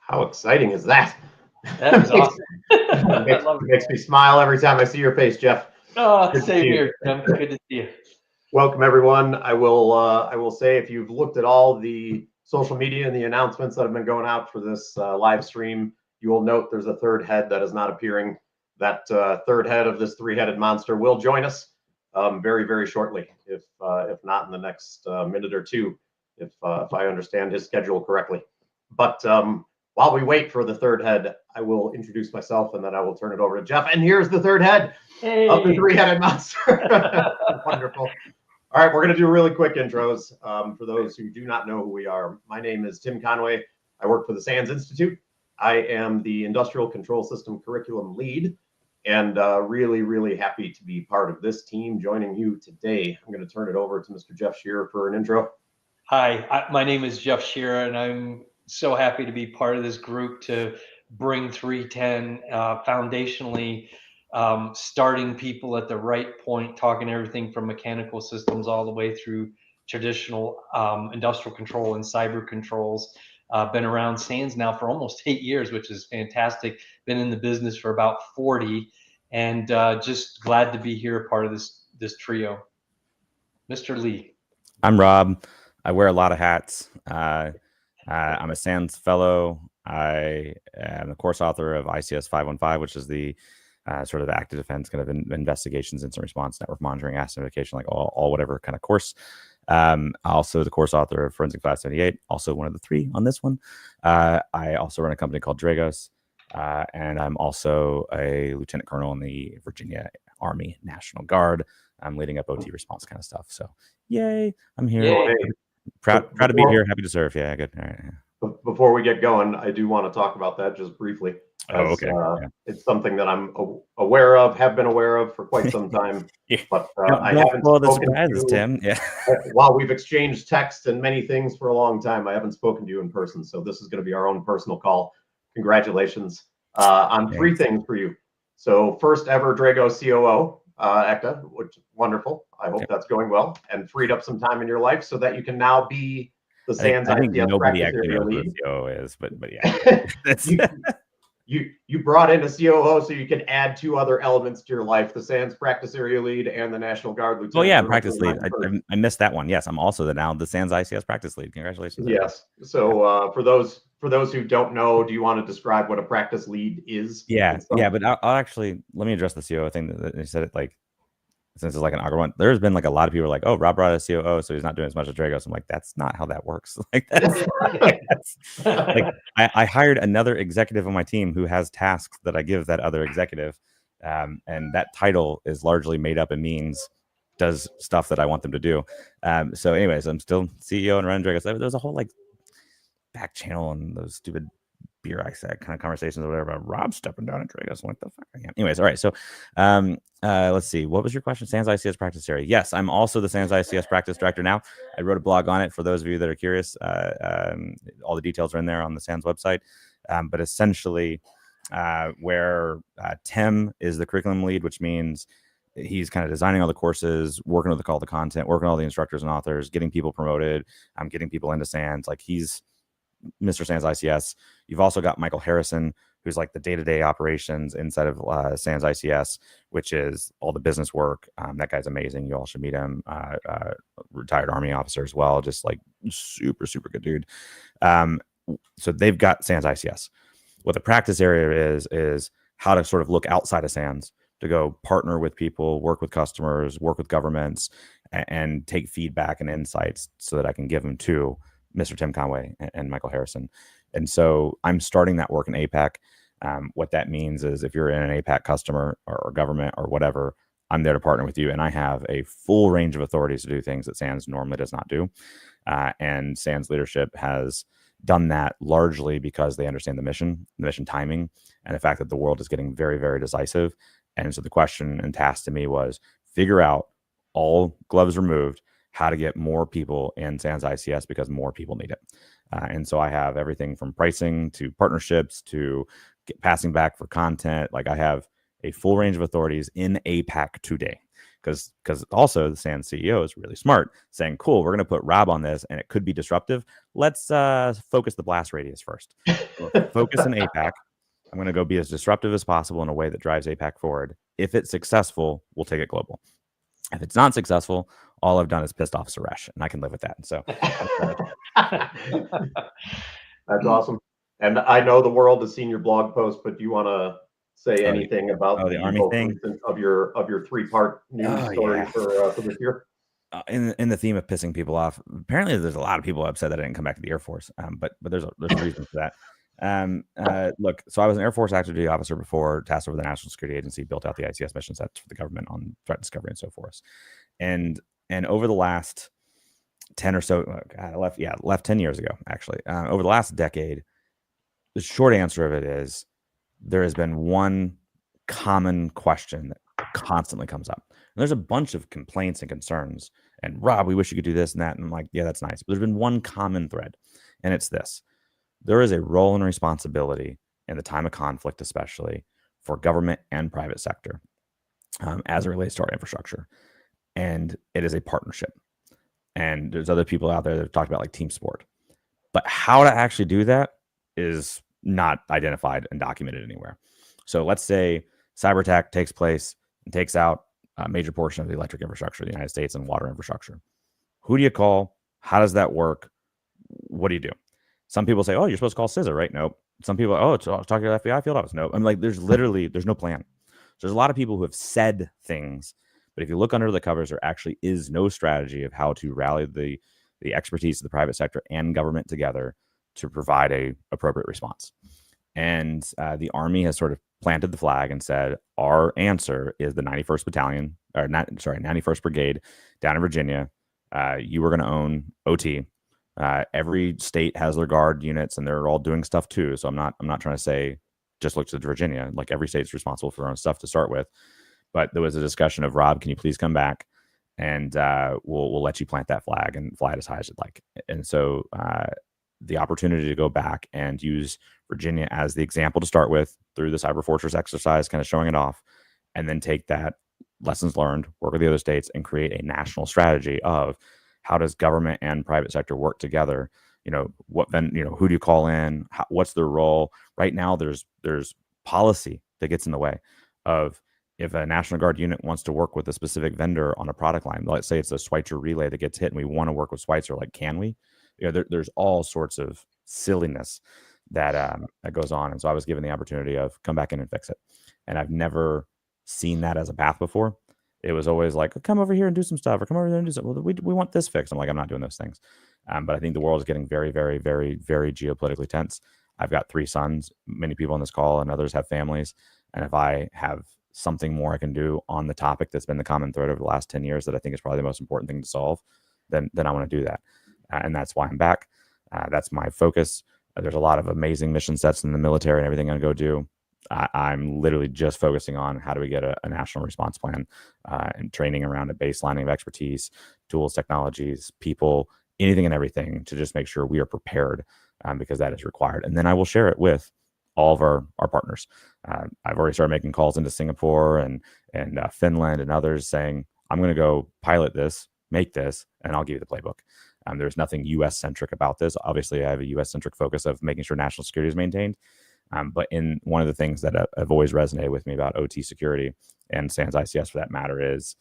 How exciting is that? That is awesome. Makes me smile every time I see your face, Jeff. Oh, same here, Tim. Good to see you. Welcome, everyone. I will say, if you've looked at all the social media and the announcements that have been going out for this live stream, you will note there's a third head that is not appearing. That third head of this three-headed monster will join us very, very shortly, if not in the next minute or two, if I understand his schedule correctly. But while we wait for the third head, I will introduce myself, and then I will turn it over to Jeff. And here's the third head of the three-headed monster. Wonderful. All right, we're going to do really quick intros. For those who do not know who we are, my name is Tim Conway. I work for the SANS Institute. I am the Industrial Control System Curriculum Lead, and really, really happy to be part of this team joining you today. I'm going to turn it over to Mr. Jeff Shearer for an intro. Hi, my name is Jeff Shearer, and I'm so happy to be part of this group to bring 310 foundationally, starting people at the right point, talking everything from mechanical systems all the way through traditional industrial control and cyber controls. Been around SANS now for almost 8 years, which is fantastic. Been in the business for about 40, and just glad to be here, part of this trio. Mr. Lee. I'm Rob. I wear a lot of hats. I'm a SANS fellow. I am the course author of ICS 515, which is the sort of active defense kind of investigations, incident response, network monitoring, asset identification, like all whatever kind of course. Also the course author of Forensic 578, also one of the three on this one. I also run a company called Dragos, and I'm also a lieutenant colonel in the Virginia Army National Guard. I'm leading up OT response kind of stuff. So yay, I'm here. Yay. Proud to be here. Happy to serve. Yeah, good. All right. Before we get going, I do want to talk about that just briefly. Okay. It's something that I'm aware of, have been aware of for quite some time. Yeah. But I haven't spoken to you, Tim. Yeah. While we've exchanged text and many things for a long time, I haven't spoken to you in person. So this is going to be our own personal call. Congratulations on three things for you. So first ever Drago COO, ECTA, which is wonderful. I hope that's going well and freed up some time in your life so that you can now be the SANS ICS nobody practice actually area knows lead. who the COO is, but yeah. You brought in a COO so you can add two other elements to your life: the SANS practice area lead and the National Guard lieutenant. Oh yeah, practice lead. I missed that one. Yes, I'm also now the SANS ICS practice lead. Congratulations. Yes. So for those who don't know, do you want to describe what a practice lead is? Yeah. But I'll actually let me address the COO thing that you said. It like, since it's like an awkward one, there's been like a lot of people like, oh, Rob brought a COO, so he's not doing as much as Dragos. I'm like, that's not how that works. Like I hired another executive on my team who has tasks that I give that other executive, and that title is largely made up and means does stuff that I want them to do. So anyways, I'm still CEO and running Dragos. There's a whole like back channel and those stupid beer accent kind of conversations or whatever about Rob stepping down at Dragos. What the fuck? Anyways, all right. So let's see. What was your question? SANS ICS practice area. Yes, I'm also the SANS ICS practice director now. I wrote a blog on it for those of you that are curious. All the details are in there on the SANS website. But essentially, where Tim is the curriculum lead, which means he's kind of designing all the courses, working with all the content, working with all the instructors and authors, getting people promoted, getting people into SANS. Like he's Mr. SANS ICS. You've also got Michael Harrison, who's like the day-to-day operations inside of SANS ICS, which is all the business work. That guy's amazing. You all should meet him. Retired Army officer as well. Just like super, super good dude. So they've got SANS ICS. What the practice area is how to sort of look outside of SANS to go partner with people, work with customers, work with governments, and take feedback and insights so that I can give them to Mr. Tim Conway and Michael Harrison. And so I'm starting that work in APAC. What that means is if you're in an APAC customer or government or whatever, I'm there to partner with you. And I have a full range of authorities to do things that SANS normally does not do. And SANS leadership has done that largely because they understand the mission timing, and the fact that the world is getting very, very decisive. And so the question and task to me was figure out, all gloves removed, how to get more people in SANS ICS because more people need it. And so I have everything from pricing to partnerships to passing back for content. Like I have a full range of authorities in APAC today because also the SANS CEO is really smart, saying, cool, we're going to put Rob on this and it could be disruptive. Let's focus the blast radius first. We'll focus in APAC. I'm going to go be as disruptive as possible in a way that drives APAC forward. If it's successful, we'll take it global. If it's not successful, all I've done is pissed off Suresh, and I can live with that. And so that's awesome. And I know the world has seen your blog post, but do you want to say anything about the Army thing of your 3-part news story for this year? In the theme of pissing people off, apparently there's a lot of people upset that I didn't come back to the Air Force. But there's a reason for that. Look, so I was an Air Force active duty officer before, tasked over the National Security Agency, built out the ICS mission sets for the government on threat discovery and so forth. And over the last 10 or so, I left 10 years ago, actually. Over the last decade, the short answer of it is there has been one common question that constantly comes up. And there's a bunch of complaints and concerns. And Rob, we wish you could do this and that. And I'm like, yeah, that's nice. But there's been one common thread, and it's this. There is a role and responsibility in the time of conflict, especially for government and private sector, as it relates to our infrastructure. And it is a partnership. And there's other people out there that have talked about like team sport. But how to actually do that is not identified and documented anywhere. So let's say cyber attack takes place and takes out a major portion of the electric infrastructure of the United States and water infrastructure. Who do you call? How does that work? What do you do? Some people say, oh, you're supposed to call CISA, right? Nope. Some people, talk to the FBI field office. Nope. I'm like, there's no plan. So there's a lot of people who have said things, but if you look under the covers, there actually is no strategy of how to rally the expertise of the private sector and government together to provide a appropriate response. And the Army has sort of planted the flag and said, our answer is the 91st Battalion, 91st Brigade down in Virginia. You were going to own OT. Every state has their guard units, and they're all doing stuff too. So I'm not trying to say just look to Virginia. Like every state's responsible for their own stuff to start with. But there was a discussion of, Rob, can you please come back, and we'll let you plant that flag and fly it as high as you'd like. And so the opportunity to go back and use Virginia as the example to start with through the Cyber Fortress exercise, kind of showing it off, and then take that lessons learned, work with the other states, and create a national strategy of how does government and private sector work together. Who do you call in? What's their role? Right now, there's policy that gets in the way of, if a National Guard unit wants to work with a specific vendor on a product line, let's say it's a Schweitzer relay that gets hit and we want to work with Schweitzer, like, can we? There's all sorts of silliness that goes on. And so I was given the opportunity of come back in and fix it. And I've never seen that as a path before. It was always like, come over here and do some stuff, or come over there and do something. Well, we want this fixed. I'm like, I'm not doing those things. But I think the world is getting very, very, very, very geopolitically tense. I've got 3 sons. Many people on this call and others have families. And if I have something more I can do on the topic that's been the common thread over the last 10 years that I think is probably the most important thing to solve, then I want to do that. And that's why I'm back. That's my focus. There's a lot of amazing mission sets in the military and everything I'm going to go do. I'm literally just focusing on how do we get a national response plan and training around it, baselining of expertise, tools, technologies, people, anything and everything to just make sure we are prepared because that is required. And then I will share it with all of our partners. I've already started making calls into Singapore and Finland and others saying, I'm going to go pilot this, make this, and I'll give you the playbook. There's nothing U.S.-centric about this. Obviously, I have a U.S.-centric focus of making sure national security is maintained. But in one of the things that have always resonated with me about OT security and SANS ICS for that matter is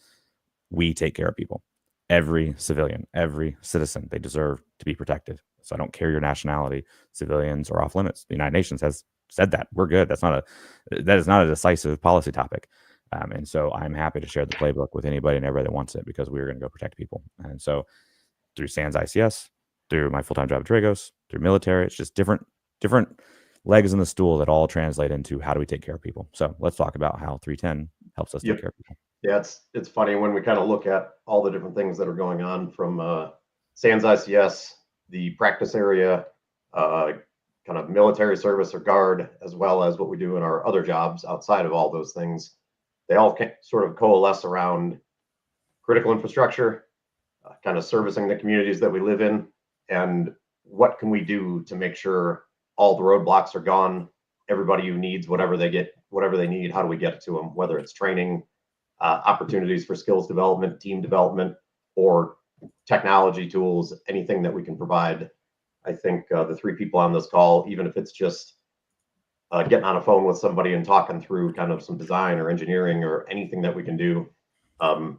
we take care of people. Every civilian, every citizen, they deserve to be protected. So I don't care your nationality. Civilians are off limits. The United Nations has said that. We're good. That is not a decisive policy topic. And so I'm happy to share the playbook with anybody and everybody that wants it, because we're going to go protect people. And so through SANS ICS, through my full-time job at Dragos, through military, it's just different legs in the stool that all translate into how do we take care of people. So let's talk about how 310 helps us take care of people. Yeah, it's funny when we kind of look at all the different things that are going on from SANS ICS, the practice area, kind of military service or guard, as well as what we do in our other jobs outside of all those things. They all sort of coalesce around critical infrastructure, kind of servicing the communities that we live in, and what can we do to make sure all the roadblocks are gone. Everybody who needs whatever they need, how do we get it to them? Whether it's training, opportunities for skills development, team development, or technology tools, anything that we can provide. I think the three people on this call, even if it's just getting on a phone with somebody and talking through kind of some design or engineering or anything that we can do, I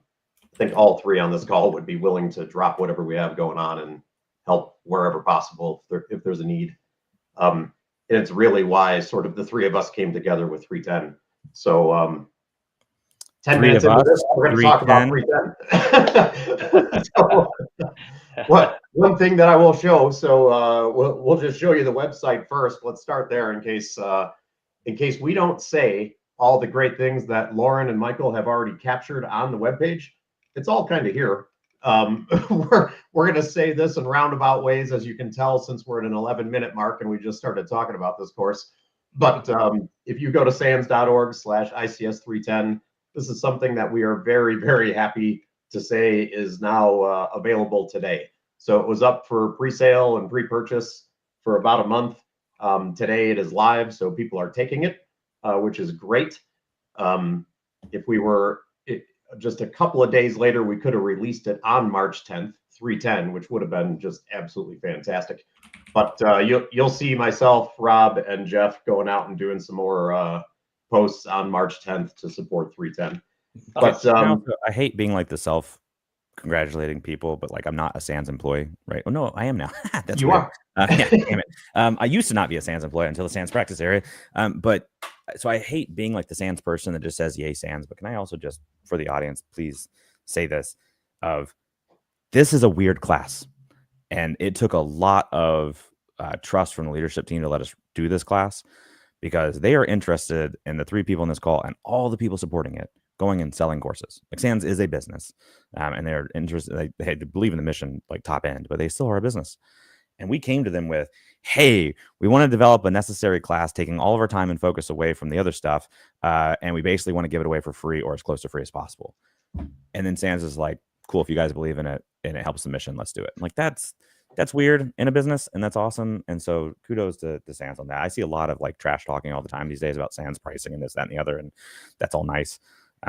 think all three on this call would be willing to drop whatever we have going on and help wherever possible if there's a need. And it's really why sort of the three of us came together with 310. So 10 minutes into this, we're going to talk about 310. So, one thing that I will show, so we'll just show you the website first. Let's start there in case we don't say all the great things that Lauren and Michael have already captured on the webpage. It's all kind of here. We're going to say this in roundabout ways, as you can tell, since we're at an 11-minute mark and we just started talking about this course. But if you go to sans.org/ICS310, this is something that we are very, very happy to say is now available today. So it was up for pre-sale and pre-purchase for about a month. Today it is live, so people are taking it, which is great. If we were just a couple of days later, we could have released it on March 10th, 310, which would have been just absolutely fantastic. But you'll see myself, Rob, and Jeff going out and doing some more posts on March 10th to support 310. But I hate being like the self-congratulating people, but like I'm not a SANS employee, right? Oh no, I am now. That's you weird. are. Yeah, damn it. I used to not be a SANS employee until the SANS practice area. But so I hate being like the SANS person that just says yay SANS. But can I also just, for the audience, please say this: this is a weird class, and it took a lot of trust from the leadership team to let us do this class, because they are interested in the three people in this call and all the people supporting it going and selling courses. Like SANS is a business, and they're interested. They believe in the mission, like top end, but they still are a business. And we came to them with, hey, we want to develop a necessary class, taking all of our time and focus away from the other stuff. And we basically want to give it away for free or as close to free as possible. And then SANS is like, cool, if you guys believe in it and it helps the mission, let's do it. Like that's weird in a business, and that's awesome. And so kudos to SANS on that. I see a lot of like trash talking all the time these days about SANS pricing and this, that, and the other, and that's all nice.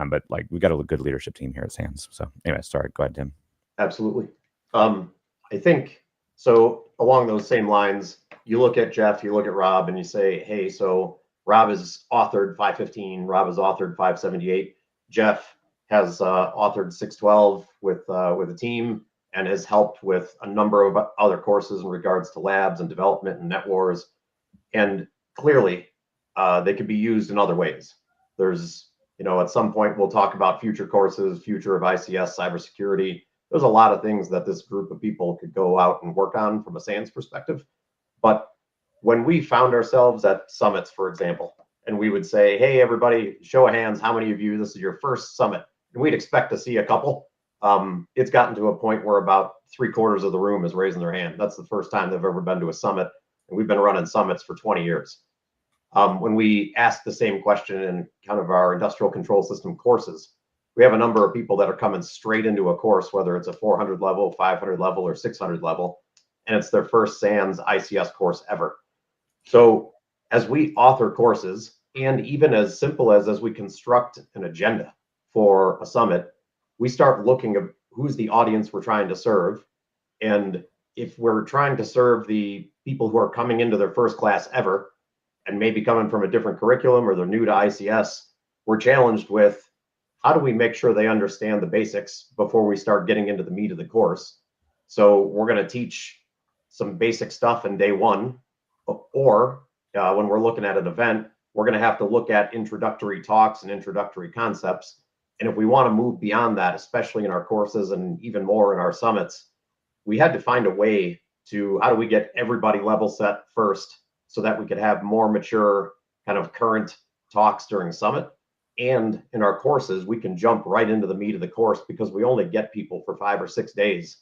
But like we got a good leadership team here at SANS. So anyway, sorry, go ahead, Tim. Absolutely. I think so. Along those same lines, you look at Jeff, you look at Rob, and you say, hey, so Rob has authored 515, Rob has authored 578, Jeff has authored 612 with a team and has helped with a number of other courses in regards to labs and development and net wars. And clearly, they could be used in other ways. There's, at some point we'll talk about future courses, future of ICS cybersecurity. There's a lot of things that this group of people could go out and work on from a SANS perspective. But when we found ourselves at summits, for example, and we would say, hey, everybody, show of hands, how many of you, this is your first summit? And we'd expect to see a couple. It's gotten to a point where about 3/4 of the room is raising their hand. That's the first time they've ever been to a summit. And we've been running summits for 20 years. When we ask the same question in kind of our industrial control system courses, we have a number of people that are coming straight into a course, whether it's a 400 level, 500 level, or 600 level, and it's their first SANS ICS course ever. So as we author courses, and even as simple as we construct an agenda for a summit, we start looking at who's the audience we're trying to serve. And if we're trying to serve the people who are coming into their first class ever, and maybe coming from a different curriculum or they're new to ICS, we're challenged with, how do we make sure they understand the basics before we start getting into the meat of the course? So we're going to teach some basic stuff in day one, or when we're looking at an event, we're going to have to look at introductory talks and introductory concepts. And if we want to move beyond that, especially in our courses and even more in our summits, we had to find a way to, how do we get everybody level set first so that we could have more mature kind of current talks during summit. And in our courses, we can jump right into the meat of the course because we only get people for 5 or 6 days.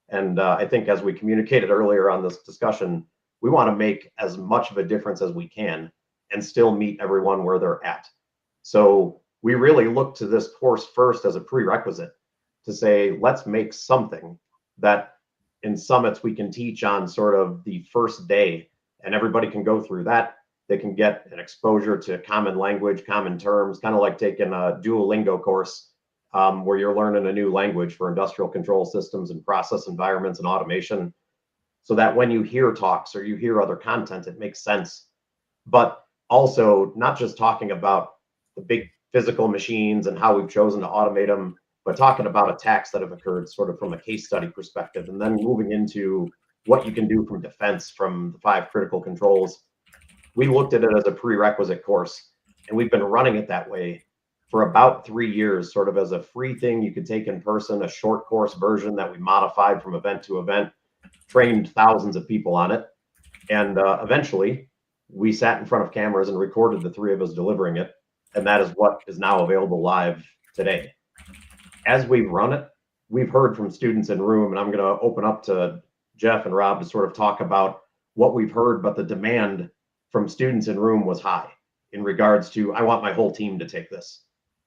And I think as we communicated earlier on this discussion, we want to make as much of a difference as we can and still meet everyone where they're at. So we really look to this course first as a prerequisite to say, let's make something that in summits we can teach on sort of the first day, and everybody can go through that. They can get an exposure to common language, common terms, kind of like taking a Duolingo course where you're learning a new language for industrial control systems and process environments and automation, so that when you hear talks or you hear other content, it makes sense. But also not just talking about the big physical machines and how we've chosen to automate them, but talking about attacks that have occurred sort of from a case study perspective, and then moving into what you can do from defense from the 5 critical controls. We looked at it as a prerequisite course, and we've been running it that way for about 3 years, sort of as a free thing you could take in person, a short course version that we modified from event to event, trained thousands of people on it. And eventually we sat in front of cameras and recorded the 3 of us delivering it. And that is what is now available live today. As we've run it, we've heard from students in room, and I'm going to open up to Jeff and Rob to sort of talk about what we've heard, but the demand from students in room was high in regards to, I want my whole team to take this.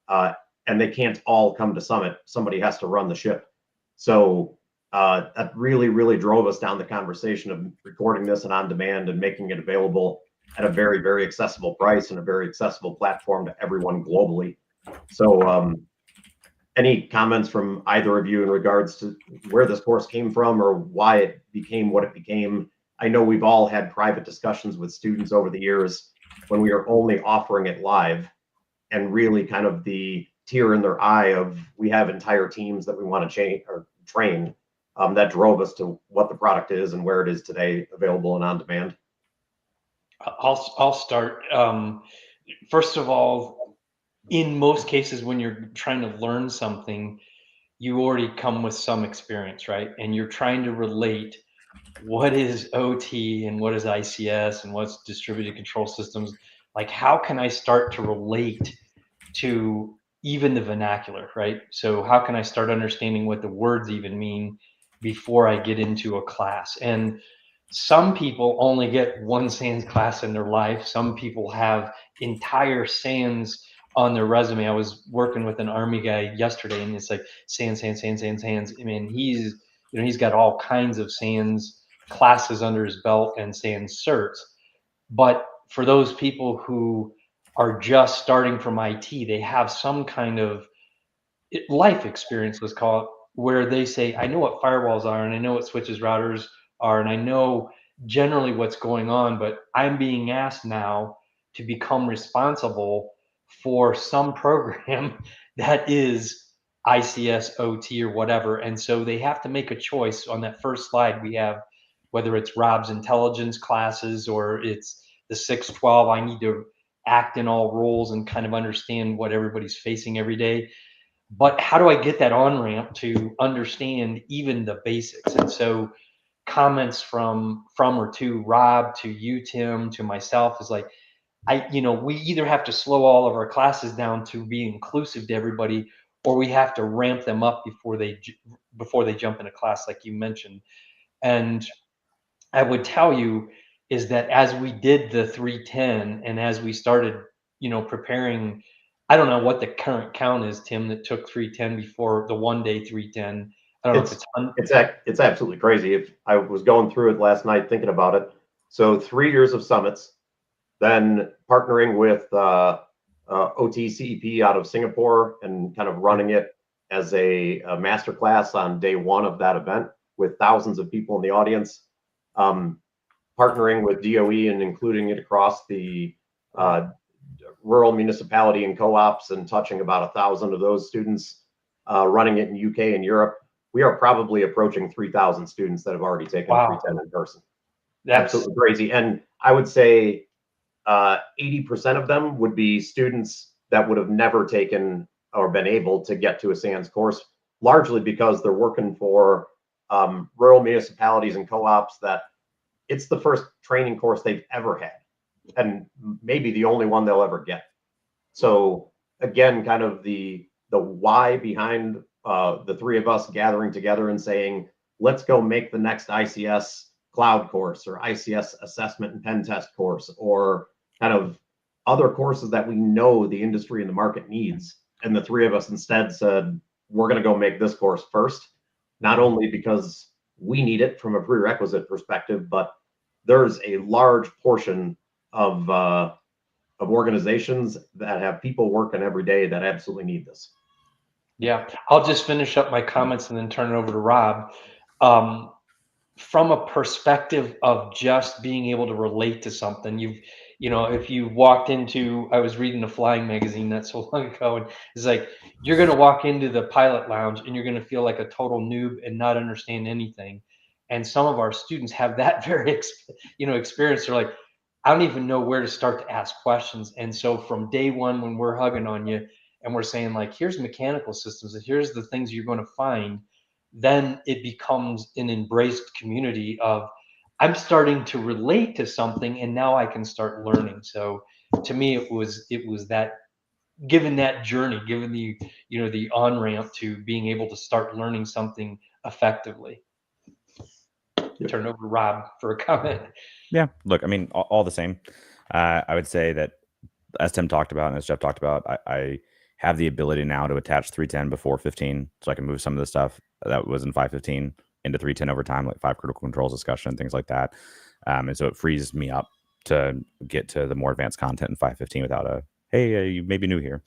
And they can't all come to Summit. Somebody has to run the ship. So that really, really drove us down the conversation of recording this and on demand and making it available at a very, very accessible price and a very accessible platform to everyone globally. So any comments from either of you in regards to where this course came from or why it became what it became? I know we've all had private discussions with students over the years when we are only offering it live, and really kind of the tear in their eye of, we have entire teams that we want to change or train, that drove us to what the product is and where it is today, available and on demand. I'll start. First of all, in most cases, when you're trying to learn something, you already come with some experience, right? And you're trying to relate what is OT and what is ICS and what's distributed control systems. Like, how can I start to relate to even the vernacular, right? So how can I start understanding what the words even mean before I get into a class? And some people only get one SANS class in their life. Some people have entire SANS on their resume. I was working with an Army guy yesterday, and it's like SANS. I mean, he's got all kinds of SANS classes under his belt and SANS certs. But for those people who are just starting from IT, they have some kind of life experience, let's call it, where they say, I know what firewalls are, and I know what switches, routers are, and I know generally what's going on, but I'm being asked now to become responsible for some program that is ICS, OT, or whatever. And so they have to make a choice. On that first slide, we have whether it's Rob's intelligence classes or it's the 612, I need to act in all roles and kind of understand what everybody's facing every day. But how do I get that on ramp to understand even the basics? And so comments from or to Rob, to you, Tim, to myself is like, we either have to slow all of our classes down to be inclusive to everybody, or we have to ramp them up before they jump into class, like you mentioned. And I would tell you is that as we did the 310 and as we started, preparing, I don't know what the current count is, Tim, that took 310 before the 1-day 310. I don't know if it's absolutely crazy. If I was going through it last night thinking about it, so 3 years of summits, then partnering with OTCEP out of Singapore and kind of running it as a master class on day 1 of that event with thousands of people in the audience, partnering with DOE and including it across the rural municipality and co-ops and touching about 1,000 of those students, running it in UK and Europe. We are probably approaching 3,000 students that have already taken 310 in person. That's absolutely crazy. And I would say 80% of them would be students that would have never taken or been able to get to a SANS course, largely because they're working for rural municipalities and co-ops that it's the first training course they've ever had, and maybe the only one they'll ever get. So again, kind of the why behind the 3 of us gathering together and saying, let's go make the next ICS cloud course or ICS assessment and pen test course, or kind of other courses that we know the industry and the market needs. And the 3 of us instead said, we're going to go make this course first, not only because we need it from a prerequisite perspective, but there's a large portion of organizations that have people working every day that absolutely need this. Yeah, I'll just finish up my comments and then turn it over to Rob. From a perspective of just being able to relate to something, if you walked into, I was reading a flying magazine not so long ago, and it's like, you're going to walk into the pilot lounge and you're going to feel like a total noob and not understand anything. And some of our students have that very, experience. They're like, I don't even know where to start to ask questions. And so from day one, when we're hugging on you and we're saying like, here's mechanical systems and here's the things you're going to find, then it becomes an embraced community of, I'm starting to relate to something and now I can start learning. So to me, it was that, given that journey, given the on ramp to being able to start learning something effectively. Turn it over to Rob for a comment. Yeah, look, I mean, all the same. I would say that as Tim talked about and as Jeff talked about, I have the ability now to attach 310 before 15, so I can move some of the stuff that was in 515 into 310 over time, like 5 critical controls discussion, things like that. And so it frees me up to get to the more advanced content in 515 without a, hey, you may be new here.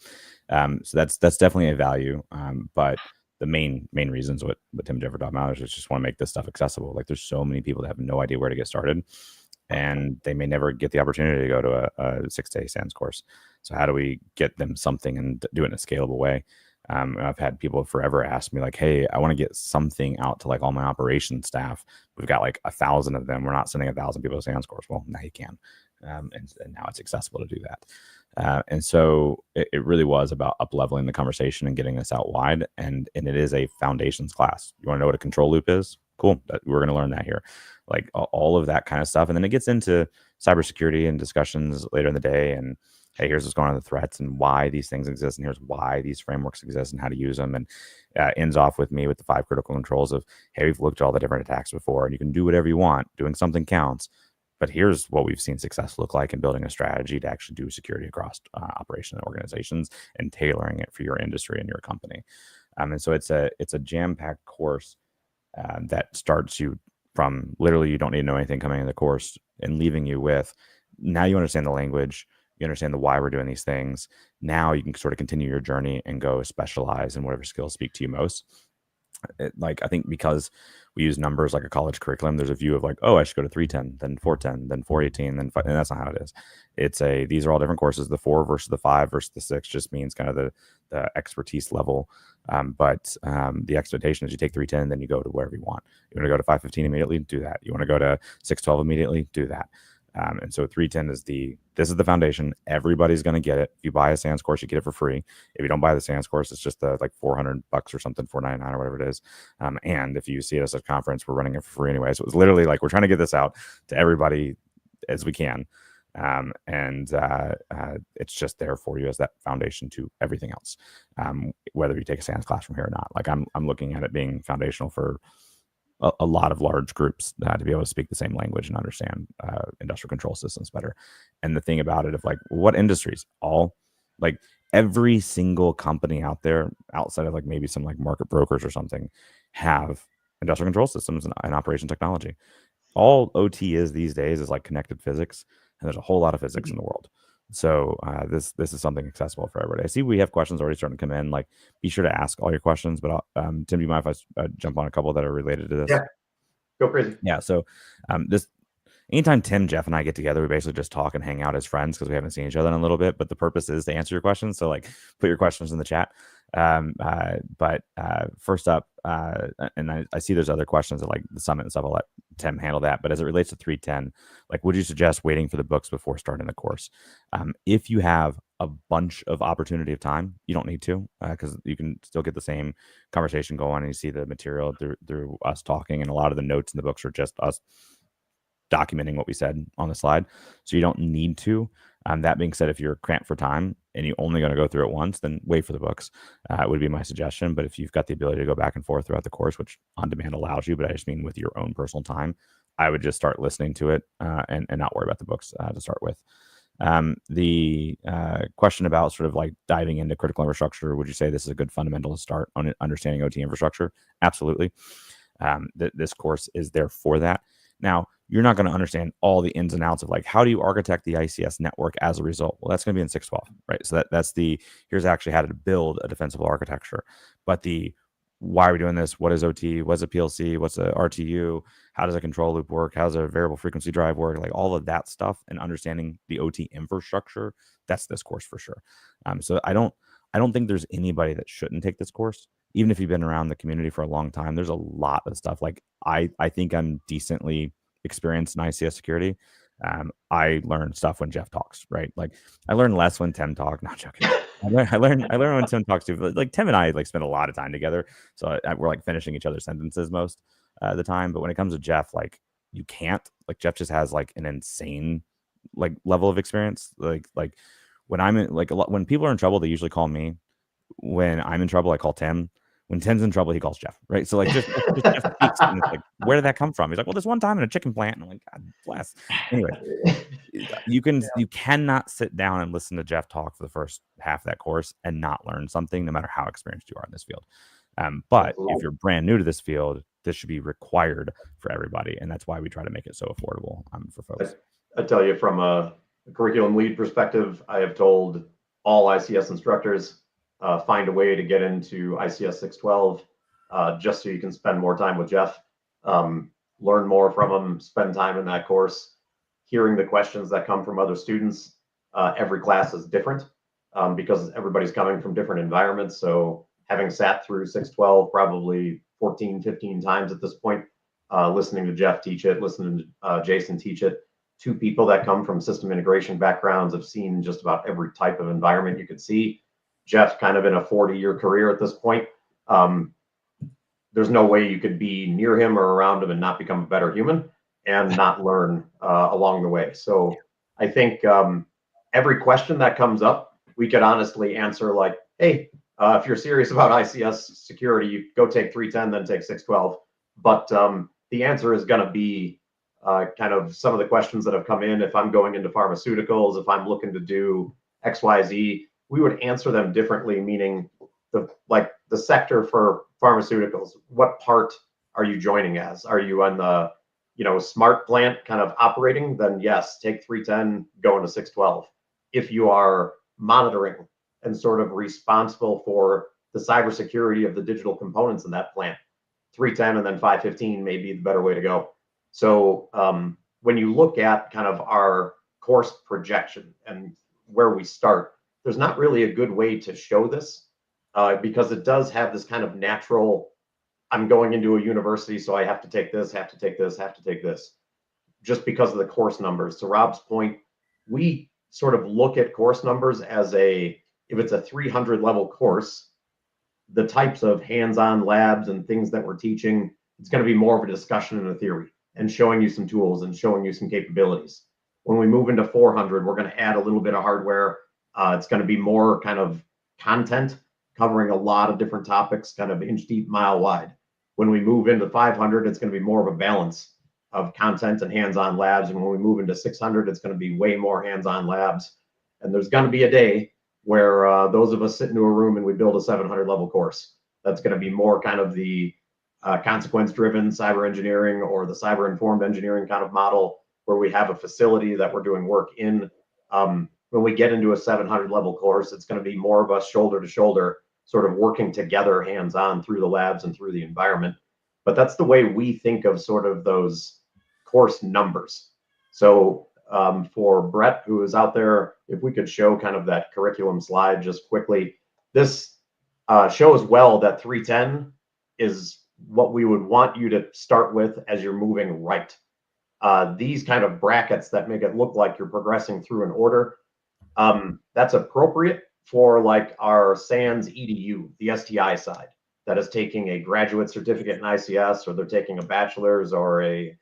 So that's definitely a value. But the main reasons what Tim and Jeff are talking about is just want to make this stuff accessible. Like there's so many people that have no idea where to get started, and they may never get the opportunity to go to a 6-day SANS course. So how do we get them something and do it in a scalable way? I've had people forever ask me like, hey, I want to get something out to like all my operations staff. We've got like 1,000 of them. We're not sending 1,000 people to SANS course. Well, now you can. And now it's accessible to do that. And so it really was about up-leveling the conversation and getting this out wide. And it is a foundations class. You want to know what a control loop is? Cool. We're going to learn that here. Like all of that kind of stuff. And then it gets into cybersecurity and discussions later in the day. And hey, here's what's going on with the threats and why these things exist. And here's why these frameworks exist and how to use them. And ends off with me with the 5 critical controls of, hey, we've looked at all the different attacks before and you can do whatever you want. Doing something counts. But here's what we've seen success look like in building a strategy to actually do security across operations and organizations and tailoring it for your industry and your company. And so it's a jam-packed course that starts you from literally you don't need to know anything coming in the course and leaving you with, now you understand the language, you understand the why we're doing these things. Now you can sort of continue your journey and go specialize in whatever skills speak to you most. I think because we use numbers like a college curriculum, there's a view of like, oh, I should go to 310, then 410, then 418, then 5, and that's not how it is. It's these are all different courses. The 4 versus the 5 versus the 6 just means kind of the expertise level. But the expectation is you take 310, then you go to wherever you want. You want to go to 515 immediately, do that. You want to go to 612 immediately, do that. And so 310 this is the foundation. Everybody's going to get it. If you buy a SANS course, you get it for free. If you don't buy the SANS course, it's just like $400 or something, $499 or whatever it is. And if you see us at a conference, we're running it for free anyway. So it's literally like we're trying to get this out to everybody as we can. It's just there for you as that foundation to everything else. Whether you take a SANS class from here or not, like I'm looking at it being foundational for a lot of large groups to be able to speak the same language and understand industrial control systems better. And the thing about it of like what industries, all like every single company out there outside of like maybe some like market brokers or something have industrial control systems and operation technology. All OT is these days is like connected physics, and there's a whole lot of physics in the world. So this is something accessible for everybody. I see we have questions already starting to come in. Like, be sure to ask all your questions. But Tim, do you mind if I jump on a couple that are related to this? Yeah, go crazy. Yeah. So anytime Tim, Jeff, and I get together, we basically just talk and hang out as friends because we haven't seen each other in a little bit. But the purpose is to answer your questions. So like, put your questions in the chat. But first up, and I see there's other questions at like the summit and stuff. I'll let Tim handle that. But as it relates to 310, like, would you suggest waiting for the books before starting the course? If you have a bunch of opportunity of time, you don't need to, because you can still get the same conversation going and you see the material through us talking, and a lot of the notes in the books are just us documenting what we said on the slide. So you don't need to. That being said, if you're cramped for time and you're only going to go through it once, then wait for the books. Would be my suggestion. But if you've got the ability to go back and forth throughout the course, which OnDemand allows you, but I just mean with your own personal time, I would just start listening to it and not worry about the books to start with. The question about sort of like diving into critical infrastructure, would you say this is a good fundamental to start on understanding OT infrastructure? Absolutely. This course is there for that. Now, you're not going to understand all the ins and outs of like, how do you architect the ICS network as a result? Well, that's going to be in 612, right? So that's the, here's actually how to build a defensible architecture. But the, why are we doing this? What is OT? What's a PLC? What's a RTU? How does a control loop work? How does a variable frequency drive work? Like all of that stuff and understanding the OT infrastructure, that's this course for sure. So I don't think there's anybody that shouldn't take this course. Even if you've been around the community for a long time, there's a lot of stuff. Like I think I'm decently experienced in ICS security. I learn stuff when Jeff talks, right? Like I learn less when Tim talks. Not joking. I learn when Tim talks too. But like Tim and I like spend a lot of time together, so we're like finishing each other's sentences most of the time. But when it comes to Jeff, like you can't. Like Jeff just has like an insane like level of experience. Like when I'm in, like when people are in trouble, they usually call me. When I'm in trouble, I call Tim. When Tim's in trouble, he calls Jeff, right? So like just Jeff speaks, and it's like, where did that come from? He's like, well, this one time in a chicken plant, and I'm like, God bless. Anyway, you cannot sit down and listen to Jeff talk for the first half of that course and not learn something, no matter how experienced you are in this field. But if you're brand new to this field, this should be required for everybody, and that's why we try to make it so affordable for folks. I tell you, from a curriculum lead perspective, I have told all ICS instructors, find a way to get into ICS 612 just so you can spend more time with Jeff, learn more from him, spend time in that course, hearing the questions that come from other students. Every class is different because everybody's coming from different environments. So having sat through 612 probably 14, 15 times at this point, listening to Jeff teach it, listening to Jason teach it, two people that come from system integration backgrounds have seen just about every type of environment you could see. Jeff kind of in a 40-year career at this point. There's no way you could be near him or around him and not become a better human and not learn along the way. So I think every question that comes up, we could honestly answer like, hey, if you're serious about ICS security, you go take 310, then take 612. But the answer is going to be kind of some of the questions that have come in. If I'm going into pharmaceuticals, if I'm looking to do XYZ, we would answer them differently, meaning the sector for pharmaceuticals, what part are you joining as? Are you on the, smart plant kind of operating? Then yes, take 310, go into 612. If you are monitoring and sort of responsible for the cybersecurity of the digital components in that plant, 310 and then 515 may be the better way to go. So when you look at kind of our course projection and where we start, there's not really a good way to show this because it does have this kind of natural, I'm going into a university, so I have to take this, have to take this, have to take this, just because of the course numbers. To Rob's point, we sort of look at course numbers as if it's a 300 level course, the types of hands-on labs and things that we're teaching, it's going to be more of a discussion and a theory and showing you some tools and showing you some capabilities. When we move into 400, we're going to add a little bit of hardware. It's going to be more kind of content covering a lot of different topics, kind of inch deep, mile wide. When we move into 500, it's going to be more of a balance of content and hands-on labs. And when we move into 600, it's going to be way more hands-on labs. And there's going to be a day where those of us sit into a room and we build a 700 level course. That's going to be more kind of the consequence-driven cyber engineering or the cyber-informed engineering kind of model, where we have a facility that we're doing work in. When we get into a 700 level course, it's going to be more of us shoulder to shoulder, sort of working together hands-on through the labs and through the environment. But that's the way we think of sort of those course numbers. So for Brett, who is out there, if we could show kind of that curriculum slide just quickly, this shows well that 310 is what we would want you to start with as you're moving right. These kind of brackets that make it look like you're progressing through an order, that's appropriate for like our SANS EDU, the STI side, that is taking a graduate certificate in ICS, or they're taking a bachelor's or a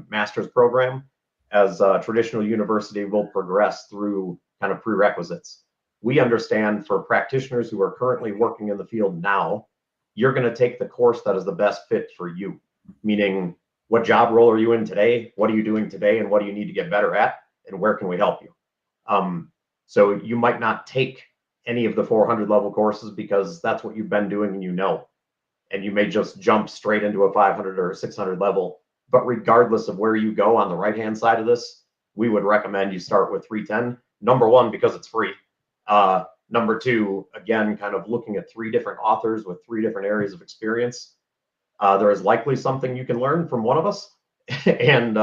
master's program. As a traditional university will progress through kind of prerequisites. We understand for practitioners who are currently working in the field now, you're going to take the course that is the best fit for you, meaning what job role are you in today? What are you doing today? And what do you need to get better at? And where can we help you? So you might not take any of the 400 level courses because that's what you've been doing and and you may just jump straight into a 500 or a 600 level. But regardless of where you go on the right-hand side of this, we would recommend you start with 310. Number one, because it's free. Number two, again, kind of looking at 3 different authors with 3 different areas of experience. There is likely something you can learn from one of us. And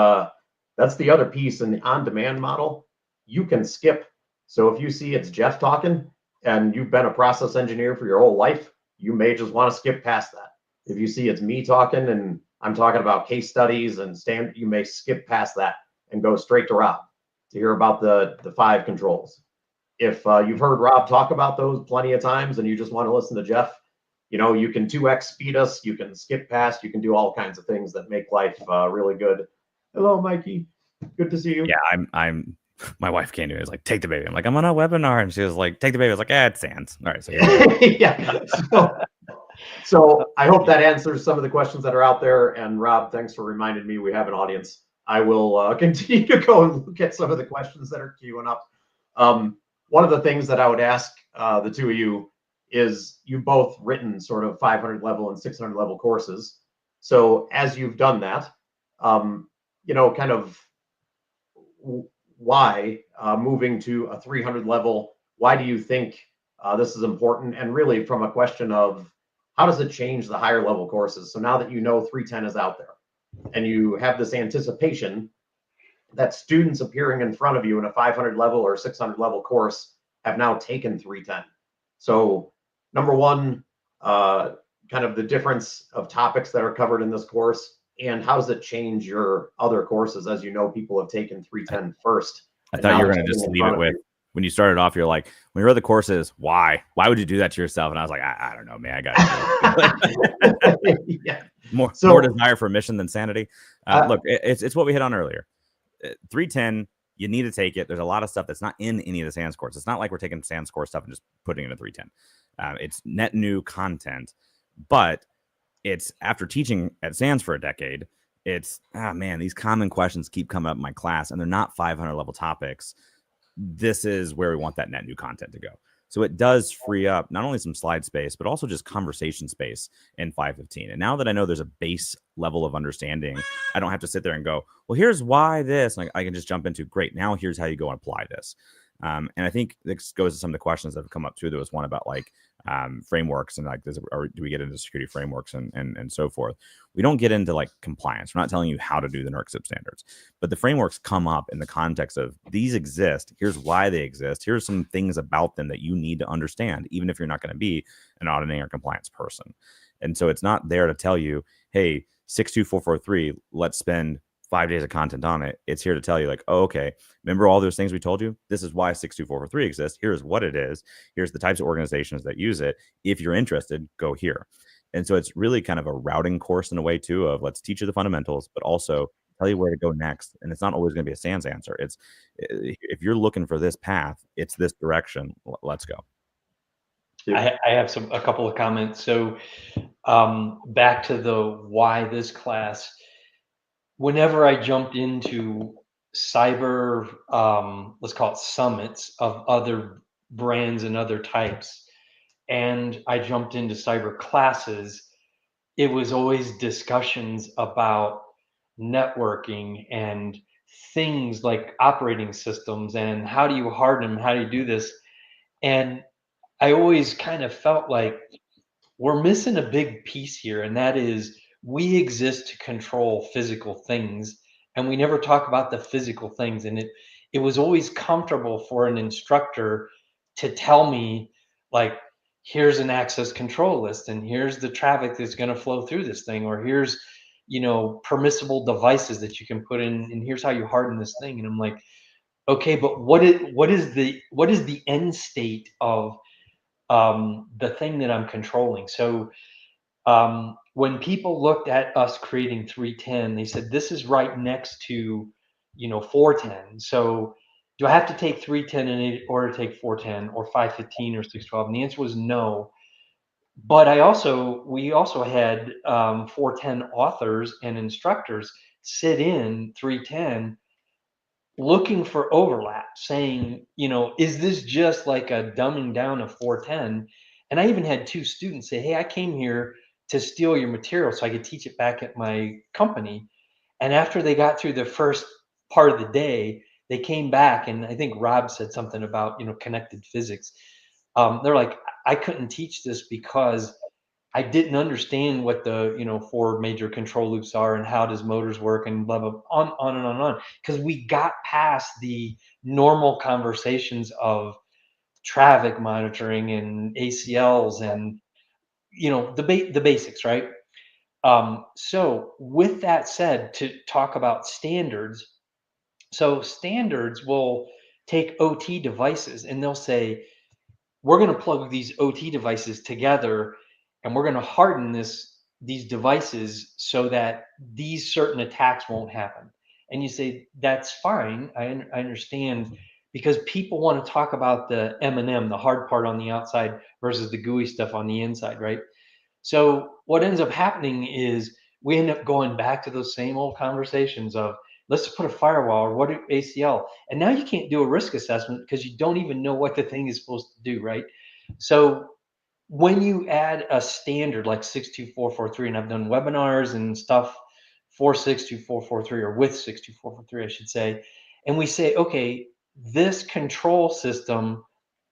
that's the other piece in the on-demand model. You can skip. So if you see it's Jeff talking and you've been a process engineer for your whole life, you may just want to skip past that. If you see it's me talking and I'm talking about case studies and you may skip past that and go straight to Rob to hear about the 5 controls. If you've heard Rob talk about those plenty of times and you just want to listen to Jeff, you know, you can 2x speed us, you can skip past, you can do all kinds of things that make life really good. Hello, Mikey. Good to see you. Yeah, I'm my wife came to me, was like, take the baby. I'm like, I'm on a webinar. And she was like, take the baby. I was like, it's Sans. All right. So yeah. So I hope that answers some of the questions that are out there. And Rob, thanks for reminding me we have an audience. I will continue to go and look at some of the questions that are queuing up. One of the things that I would ask the two of you is you've both written sort of 500 level and 600 level courses. So as you've done that, you know, kind of why moving to a 300 level, why do you think this is important? And really from a question of how does it change the higher level courses? So now that you know 310 is out there and you have this anticipation that students appearing in front of you in a 500 level or 600 level course have now taken 310. So number one, kind of the difference of topics that are covered in this course, and how does it change your other courses as you know people have taken 310 first? I thought you were going to just leave it with, when you started off, you're like, when you read the courses, why would you do that to yourself? And I was like, I don't know, man, I got it. Yeah. More desire for mission than sanity. Look, it's what we hit on earlier. 310, you need to take it. There's a lot of stuff that's not in any of the SANS course. It's not like we're taking SANS course stuff and just putting it in 310. It's net new content, but it's after teaching at SANS for a decade, it's, man, these common questions keep coming up in my class and they're not 500 level topics. This is where we want that net new content to go. So it does free up not only some slide space, but also just conversation space in 515. And now that I know there's a base level of understanding, I don't have to sit there and go, well, here's why this. Like, I can just jump into, great, now here's how you go and apply this. And I think this goes to some of the questions that have come up too. There was one about like frameworks and like, or do we get into security frameworks and so forth? We don't get into like compliance. We're not telling you how to do the NERC standards, but the frameworks come up in the context of these exist. Here's why they exist. Here's some things about them that you need to understand, even if you're not going to be an auditing or compliance person. And so it's not there to tell you, hey, 62443, let's spend 5 days of content on it. It's here to tell you like, oh, okay, remember all those things we told you? This is why 62443 exists. Here's what it is. Here's the types of organizations that use it. If you're interested, go here. And so it's really kind of a routing course in a way too of let's teach you the fundamentals, but also tell you where to go next. And it's not always going to be a SANS answer. It's if you're looking for this path, it's this direction. Let's go. I have a couple of comments. So back to the why this class. Whenever I jumped into cyber, let's call it summits of other brands and other types, and I jumped into cyber classes, it was always discussions about networking and things like operating systems and how do you harden them, how do you do this? And I always kind of felt like we're missing a big piece here, and that is we exist to control physical things, and we never talk about the physical things. And it was always comfortable for an instructor to tell me, like, here's an access control list, and here's the traffic that's going to flow through this thing, or here's, you know, permissible devices that you can put in, and here's how you harden this thing. And I'm like, okay, but what is the end state of the thing that I'm controlling? So when people looked at us creating 310, they said, this is right next to, you know, 410. So do I have to take 310 in order to take 410 or 515 or 612? And the answer was no. But we also had 410 authors and instructors sit in 310 looking for overlap, saying, you know, is this just like a dumbing down of 410? And I even had 2 students say, hey, I came here to steal your material so I could teach it back at my company. And after they got through the first part of the day, they came back, and I think Rob said something about, connected physics. They're like, I couldn't teach this because I didn't understand what the, 4 major control loops are and how does motors work and blah, blah, on and on and on. Because we got past the normal conversations of traffic monitoring and ACLs and, the basics, right? So with that said, to talk about standards, so standards will take OT devices and they'll say, we're going to plug these OT devices together and we're going to harden these devices so that these certain attacks won't happen. And you say, that's fine. I understand, because people want to talk about the M&M, the hard part on the outside versus the gooey stuff on the inside, right? So what ends up happening is we end up going back to those same old conversations of, let's put a firewall or what ACL. And now you can't do a risk assessment because you don't even know what the thing is supposed to do, right? So when you add a standard like 62443, and I've done webinars and stuff for 62443 or with 62443, I should say, and we say, okay, this control system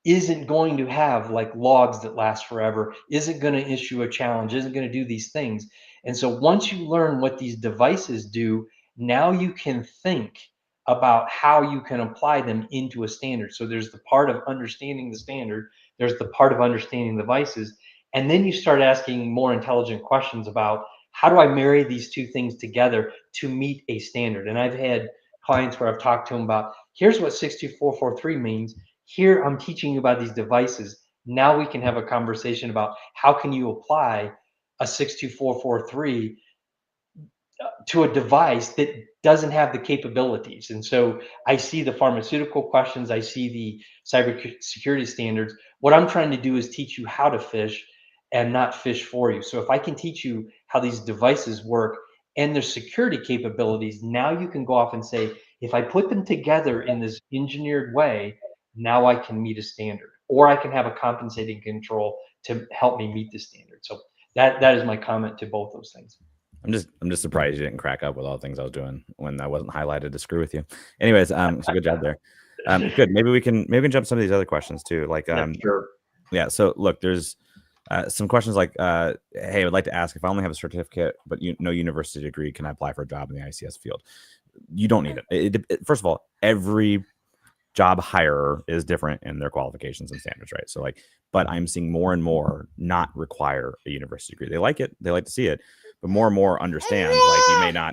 isn't going to have like logs that last forever, isn't going to issue a challenge, isn't going to do these things. And so once you learn what these devices do, now you can think about how you can apply them into a standard. So there's the part of understanding the standard, there's the part of understanding the devices, and then you start asking more intelligent questions about how do I marry these two things together to meet a standard. And I've had clients where I've talked to them about, here's what 62443 means. Here I'm teaching you about these devices. Now we can have a conversation about how can you apply a 62443 to a device that doesn't have the capabilities. And so I see the pharmaceutical questions, I see the cybersecurity standards. What I'm trying to do is teach you how to fish and not fish for you. So if I can teach you how these devices work and their security capabilities, now you can go off and say, if I put them together in this engineered way, now I can meet a standard, or I can have a compensating control to help me meet the standard. So that is my comment to both those things. I'm just surprised you didn't crack up with all the things I was doing when I wasn't highlighted to screw with you. Anyways, so good job there. Good. Maybe we can jump some of these other questions too. Like, Sure. Yeah. So look, there's some questions like, hey, I would like to ask, if I only have a certificate but no university degree, can I apply for a job in the ICS field? You don't need it. First of all, every job hirer is different in their qualifications and standards, right? So like, but I'm seeing more and more not require a university degree. They like it, they like to see it, but more and more understand like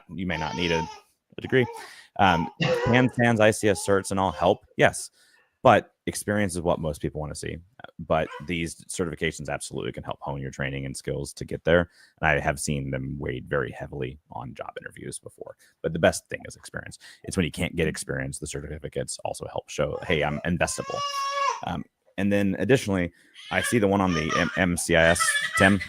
you may not need a degree. Can SANS ICS certs and all help? Yes, but experience is what most people want to see. But these certifications absolutely can help hone your training and skills to get there. And I have seen them weighed very heavily on job interviews before. But the best thing is experience. It's when you can't get experience, the certificates also help show, hey, I'm investable. And then additionally, I see the one on the MCIS, Tim.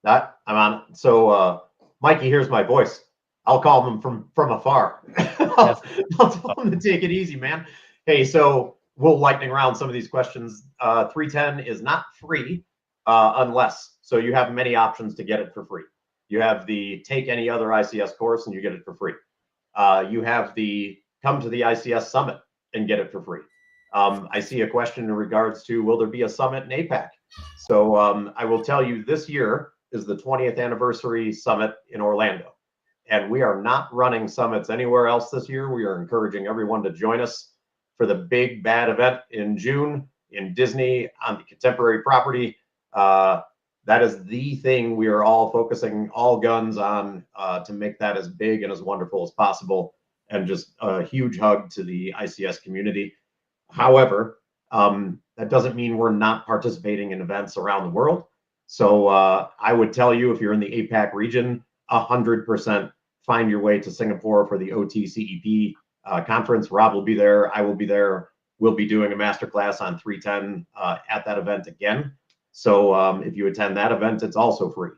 I'm on. So Mikey hears my voice. I'll call him from afar. I'll tell him to take it easy, man. Hey, so we'll lightning round some of these questions. 310 is not free unless, so you have many options to get it for free. You have the take any other ICS course and you get it for free. You have the come to the ICS summit and get it for free. I see a question in regards to, will there be a summit in APAC? So I will tell you, this year is the 20th anniversary summit in Orlando. And we are not running summits anywhere else this year. We are encouraging everyone to join us for the big bad event in June in Disney on the contemporary property. That is the thing we are all focusing all guns on to make that as big and as wonderful as possible. And just a huge hug to the ICS community. However, that doesn't mean we're not participating in events around the world. So I would tell you, if you're in the APAC region, 100% find your way to Singapore for the OTCEP conference. Rob will be there. I will be there. We'll be doing a masterclass on 310 at that event again. So if you attend that event, it's also free.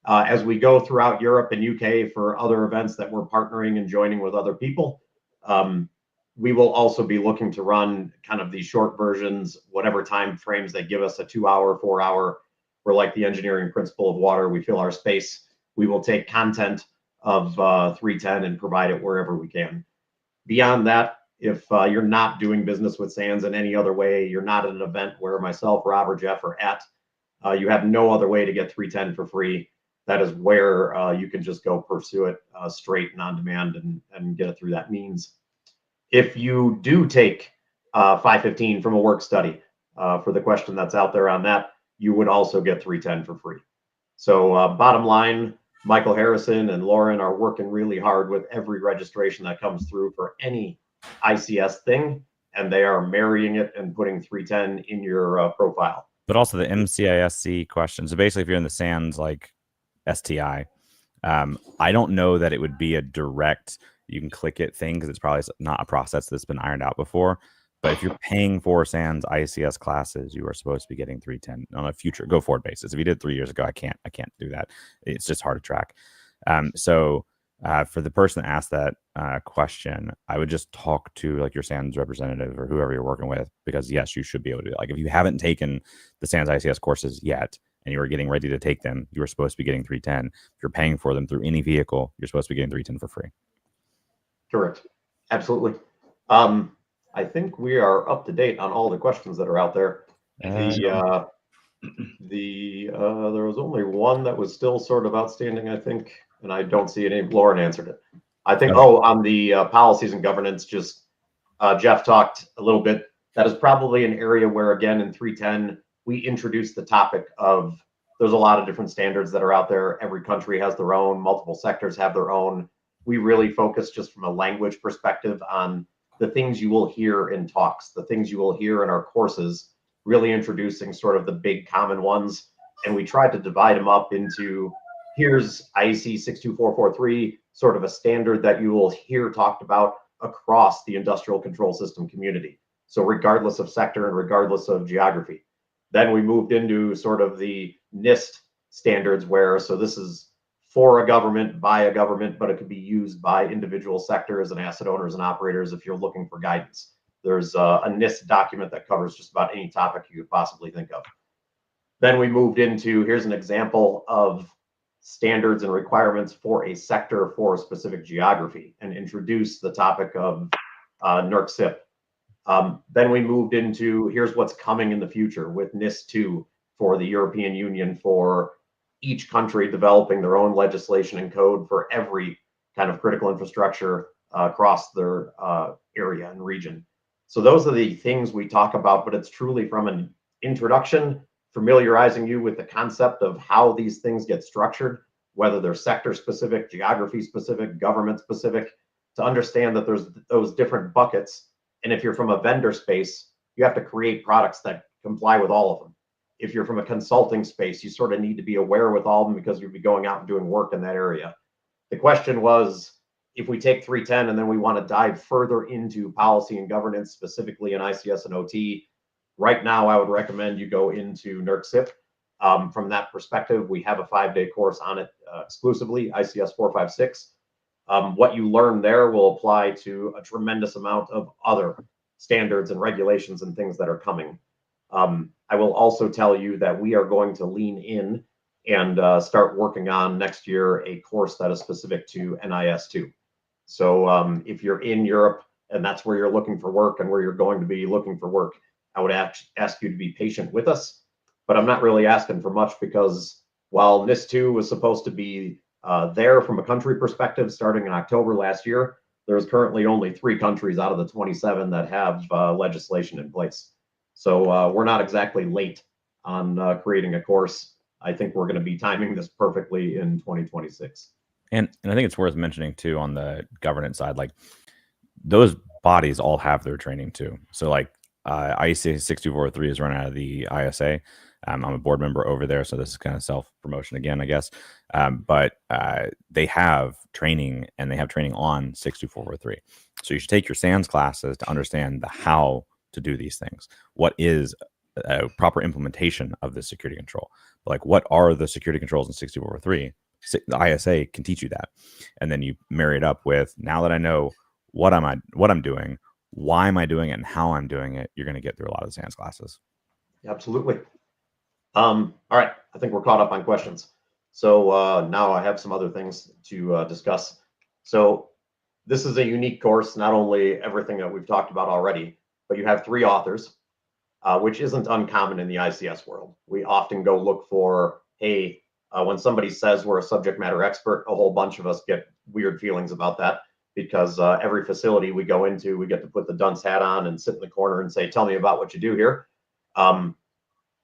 As we go throughout Europe and UK for other events that we're partnering and joining with other people, we will also be looking to run kind of these short versions, whatever time frames they give us, a 2 hour, 4 hour. We're like the engineering principle of water. We fill our space. We will take content of 310 and provide it wherever we can. Beyond that, if you're not doing business with SANS in any other way, you're not at an event where myself, Rob, or Jeff are at, you have no other way to get 310 for free. That is where you can just go pursue it straight and on demand and get it through that means. If you do take 515 from a work study, for the question that's out there on that, you would also get 310 for free. So bottom line, Michael Harrison and Lauren are working really hard with every registration that comes through for any ICS thing, and they are marrying it and putting 310 in your profile. But also the MCISC question. So basically, if you're in the SANS like STI, I don't know that it would be a direct, you can click it thing, because it's probably not a process that's been ironed out before. But if you're paying for SANS ICS classes, you are supposed to be getting 310 on a future go forward basis. If you did 3 years ago, I can't do that. It's just hard to track. So for the person that asked that question, I would just talk to like your SANS representative or whoever you're working with, because yes, you should be able to do it. Like if you haven't taken the SANS ICS courses yet and you are getting ready to take them, you are supposed to be getting 310. If you're paying for them through any vehicle, you're supposed to be getting 310 for free. Correct. Absolutely. I think we are up to date on all the questions that are out there. There was only one that was still sort of outstanding, I think, and I don't see any. Lauren answered it. I think, on the policies and governance, just Jeff talked a little bit. That is probably an area where, again, in 310, we introduced the topic of there's a lot of different standards that are out there. Every country has their own, multiple sectors have their own. We really focus just from a language perspective on the things you will hear in talks, the things you will hear in our courses, really introducing sort of the big common ones. And we tried to divide them up into, here's IEC 62443, sort of a standard that you will hear talked about across the industrial control system community. So regardless of sector and regardless of geography. Then we moved into sort of the NIST standards where, so this is for a government, by a government, but it could be used by individual sectors and asset owners and operators if you're looking for guidance. There's a NIST document that covers just about any topic you could possibly think of. Then we moved into, here's an example of standards and requirements for a sector for a specific geography, and introduced the topic of NERC-CIP. Then we moved into, here's what's coming in the future with NIST 2 for the European Union, for each country developing their own legislation and code for every kind of critical infrastructure across their area and region. So those are the things we talk about, but it's truly from an introduction, familiarizing you with the concept of how these things get structured, whether they're sector specific, geography specific, government specific, to understand that there's those different buckets. And if you're from a vendor space, you have to create products that comply with all of them. If you're from a consulting space, you sort of need to be aware with all of them because you'll be going out and doing work in that area. The question was, if we take 310 and then we want to dive further into policy and governance, specifically in ICS and OT, right now I would recommend you go into NERC-CIP. From that perspective, we have a 5-day course on it exclusively, ICS 456. What you learn there will apply to a tremendous amount of other standards and regulations and things that are coming. I will also tell you that we are going to lean in and start working on next year a course that is specific to NIS2. So if you're in Europe and that's where you're looking for work and where you're going to be looking for work, I would ask you to be patient with us. But I'm not really asking for much, because while NIS2 was supposed to be there from a country perspective starting in October last year, there's currently only 3 countries out of the 27 that have legislation in place. So we're not exactly late on creating a course. I think we're going to be timing this perfectly in 2026. And I think it's worth mentioning too, on the governance side, like those bodies all have their training too. So like ICS 62443 is run out of the ISA. I'm a board member over there, so this is kind of self-promotion again, I guess. But they have training, and they have training on 62443. So you should take your SANS classes to understand the how to do these things. What is a proper implementation of the security control? Like, what are the security controls in 62443? The ISA can teach you that, and then you marry it up with, now that I know what I'm doing, why am I doing it, and how I'm doing it, you're going to get through a lot of the SANS classes. Absolutely. All right, I think we're caught up on questions. So now I have some other things to discuss. So this is a unique course, not only everything that we've talked about already, but you have 3 authors, which isn't uncommon in the ICS world. We often go look for, hey, when somebody says we're a subject matter expert, a whole bunch of us get weird feelings about that, because every facility we go into, we get to put the dunce hat on and sit in the corner and say, tell me about what you do here.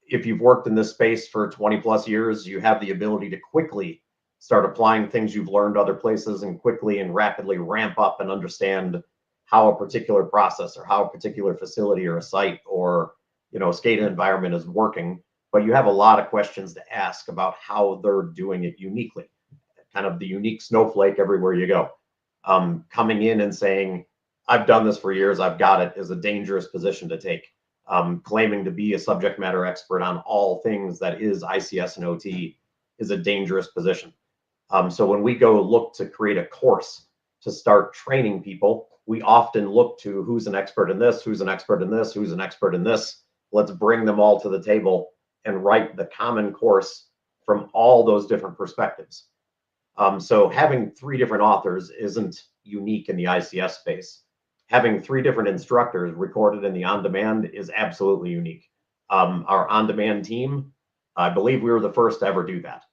If you've worked in this space for 20 plus years, you have the ability to quickly start applying things you've learned other places, and quickly and rapidly ramp up and understand how a particular process or how a particular facility or a site or SCADA environment is working. But you have a lot of questions to ask about how they're doing it uniquely, kind of the unique snowflake everywhere you go. Coming in and saying, I've done this for years, I've got it, is a dangerous position to take. Claiming to be a subject matter expert on all things that is ICS and OT is a dangerous position. So when we go look to create a course to start training people, we often look to who's an expert in this, who's an expert in this, who's an expert in this. Let's bring them all to the table and write the common course from all those different perspectives. So having 3 different authors isn't unique in the ICS space. Having 3 different instructors recorded in the OnDemand is absolutely unique. Our OnDemand team, I believe we were the first to ever do that.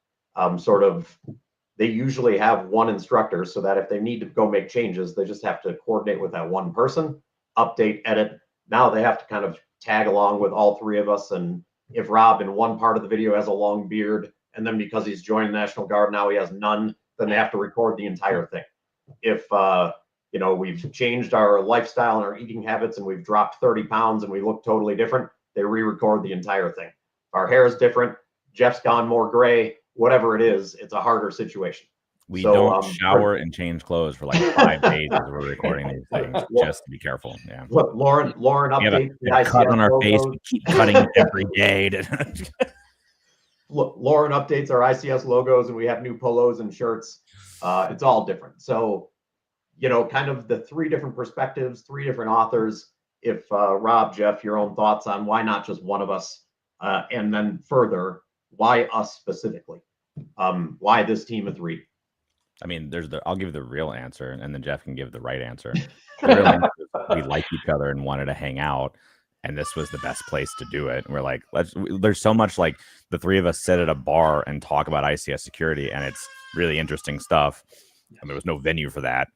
They usually have 1 instructor, so that if they need to go make changes, they just have to coordinate with that 1 person, update, edit. Now they have to kind of tag along with all 3 of us. And if Rob in one part of the video has a long beard, and then because he's joined the National Guard now he has none, then they have to record the entire thing. If we've changed our lifestyle and our eating habits and we've dropped 30 pounds and we look totally different, they re-record the entire thing. If our hair is different, Jeff's gone more gray, whatever it is, it's a harder situation. We don't shower and change clothes for like 5 days as we're recording these things, just to be careful. Yeah. Look, Lauren updates we have a cut on our face. We keep cutting it every day. Look, Lauren updates our ICS logos, and we have new polos and shirts. It's all different. So, kind of the 3 different perspectives, 3 different authors. If Rob, Jeff, your own thoughts on why not just one of us, and then further, why us specifically? Why this team of 3? I mean, I'll give the real answer, and then Jeff can give the right answer. The real answer is we like each other and wanted to hang out, and this was the best place to do it. And we're like, there's so much, like, the 3 of us sit at a bar and talk about ICS security, and it's really interesting stuff. And there was no venue for that.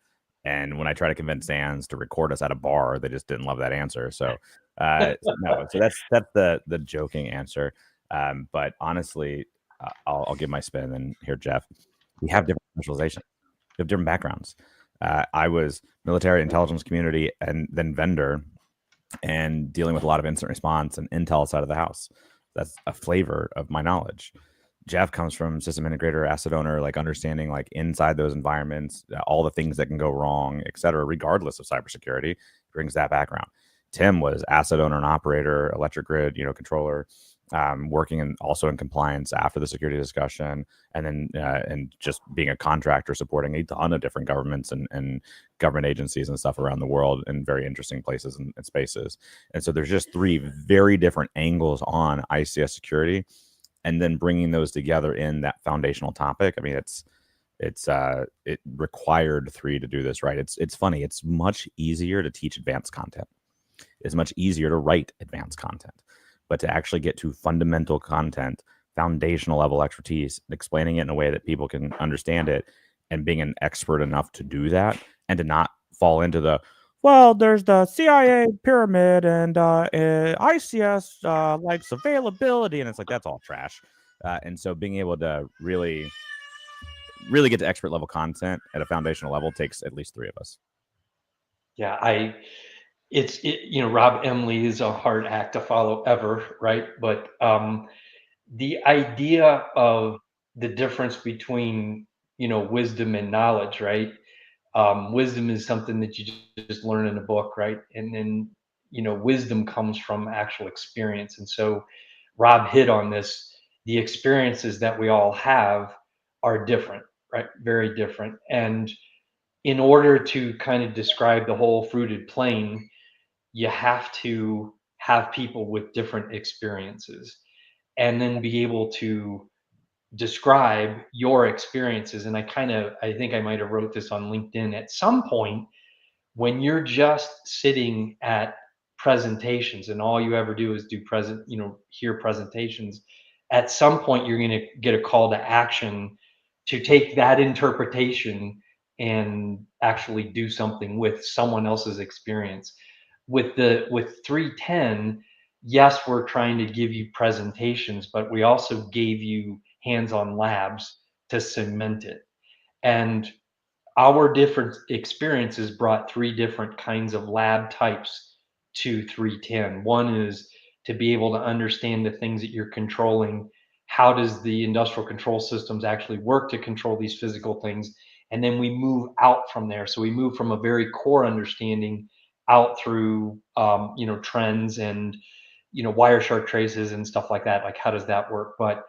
And when I try to convince Sands to record us at a bar, they just didn't love that answer. So no, so that's the joking answer. But honestly, I'll give my spin and hear Jeff. We have different specializations. We have different backgrounds. I was military intelligence community and then vendor, and dealing with a lot of incident response and intel side of the house. That's a flavor of my knowledge. Jeff comes from system integrator, asset owner, like understanding like inside those environments, all the things that can go wrong, et cetera, regardless of cybersecurity, brings that background. Tim was asset owner and operator, electric grid, controller, working also in compliance after the security discussion, and then and just being a contractor supporting a ton of different governments and government agencies and stuff around the world in very interesting places and spaces. And so there's just 3 very different angles on ICS security, and then bringing those together in that foundational topic. I mean, it required 3 to do this, right? It's funny. It's much easier to teach advanced content. It's much easier to write advanced content. But to actually get to fundamental content, foundational level expertise, explaining it in a way that people can understand it, and being an expert enough to do that, and to not fall into there's the CIA pyramid and ICS likes availability, and it's like, that's all trash. And so being able to really get to expert level content at a foundational level takes at least 3 of us. Yeah, Rob Emily is a hard act to follow ever, right? But the idea of the difference between, wisdom and knowledge, right? Wisdom is something that you just learn in a book, right? And then, wisdom comes from actual experience. And so Rob hit on this. The experiences that we all have are different, right? Very different. And in order to kind of describe the whole fruited plain, you have to have people with different experiences, and then be able to describe your experiences. And I think I might have wrote this on LinkedIn at some point. When you're just sitting at presentations and all you ever do is hear presentations, at some point you're going to get a call to action to take that interpretation and actually do something with someone else's experience. With 310, yes, we're trying to give you presentations, but we also gave you hands-on labs to cement it. And our different experiences brought three different kinds of lab types to 310. One is to be able to understand the things that you're controlling. How does the industrial control systems actually work to control these physical things? And then we move out from there. So we move from a very core understanding out through, trends and, Wireshark traces and stuff like that. Like, how does that work? But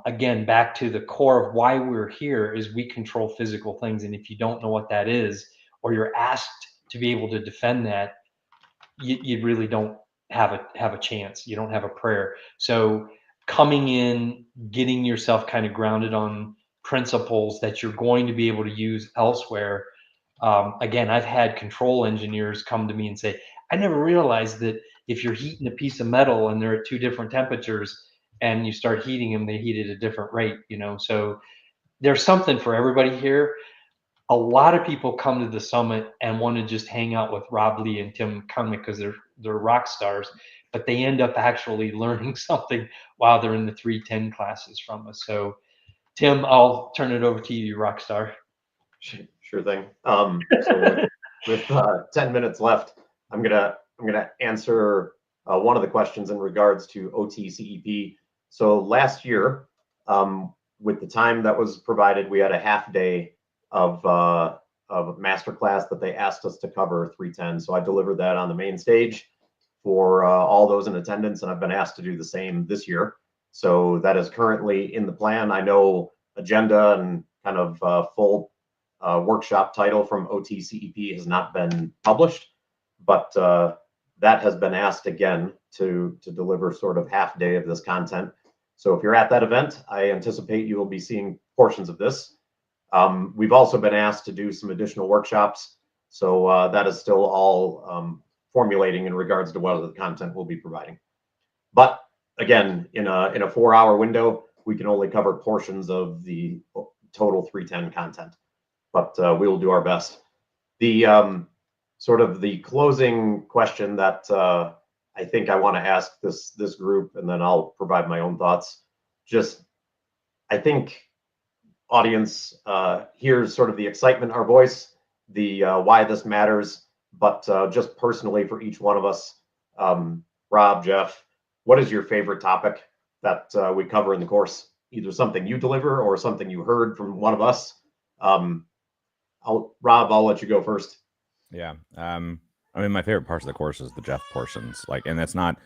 again, back to the core of why we're here is we control physical things. And if you don't know what that is, or you're asked to be able to defend that, you really don't have a chance. You don't have a prayer. So coming in, getting yourself kind of grounded on principles that you're going to be able to use elsewhere. Again, I've had control engineers come to me and say, I never realized that if you're heating a piece of metal and they're at two different temperatures and you start heating them, they heat at a different rate, So there's something for everybody here. A lot of people come to the summit and want to just hang out with Rob Lee and Tim Conway because they're rock stars, but they end up actually learning something while they're in the 310 classes from us. So Tim, I'll turn it over to you, you rock star. Sure thing. So with 10 minutes left, I'm gonna answer one of the questions in regards to OTCEP. So last year, with the time that was provided, we had a half day of a masterclass that they asked us to cover 310. So I delivered that on the main stage for all those in attendance, and I've been asked to do the same this year. So that is currently in the plan. I know agenda and kind of full workshop title from OTCEP has not been published, but that has been asked again to deliver sort of half day of this content. So if you're at that event, I anticipate you will be seeing portions of this. We've also been asked to do some additional workshops. So that is still all formulating in regards to what other content we'll be providing. But again, in a 4-hour window, we can only cover portions of the total 310 content, but we will do our best. The sort of the closing question that I think I want to ask this group, and then I'll provide my own thoughts. Just, I think audience hears sort of the excitement in our voice, the why this matters, but just personally for each one of us, Rob, Jeff, what is your favorite topic that we cover in the course? Either something you deliver or something you heard from one of us. Rob, I'll let you go first. Yeah. I mean, my favorite parts of the course is the Jeff portions. And that's not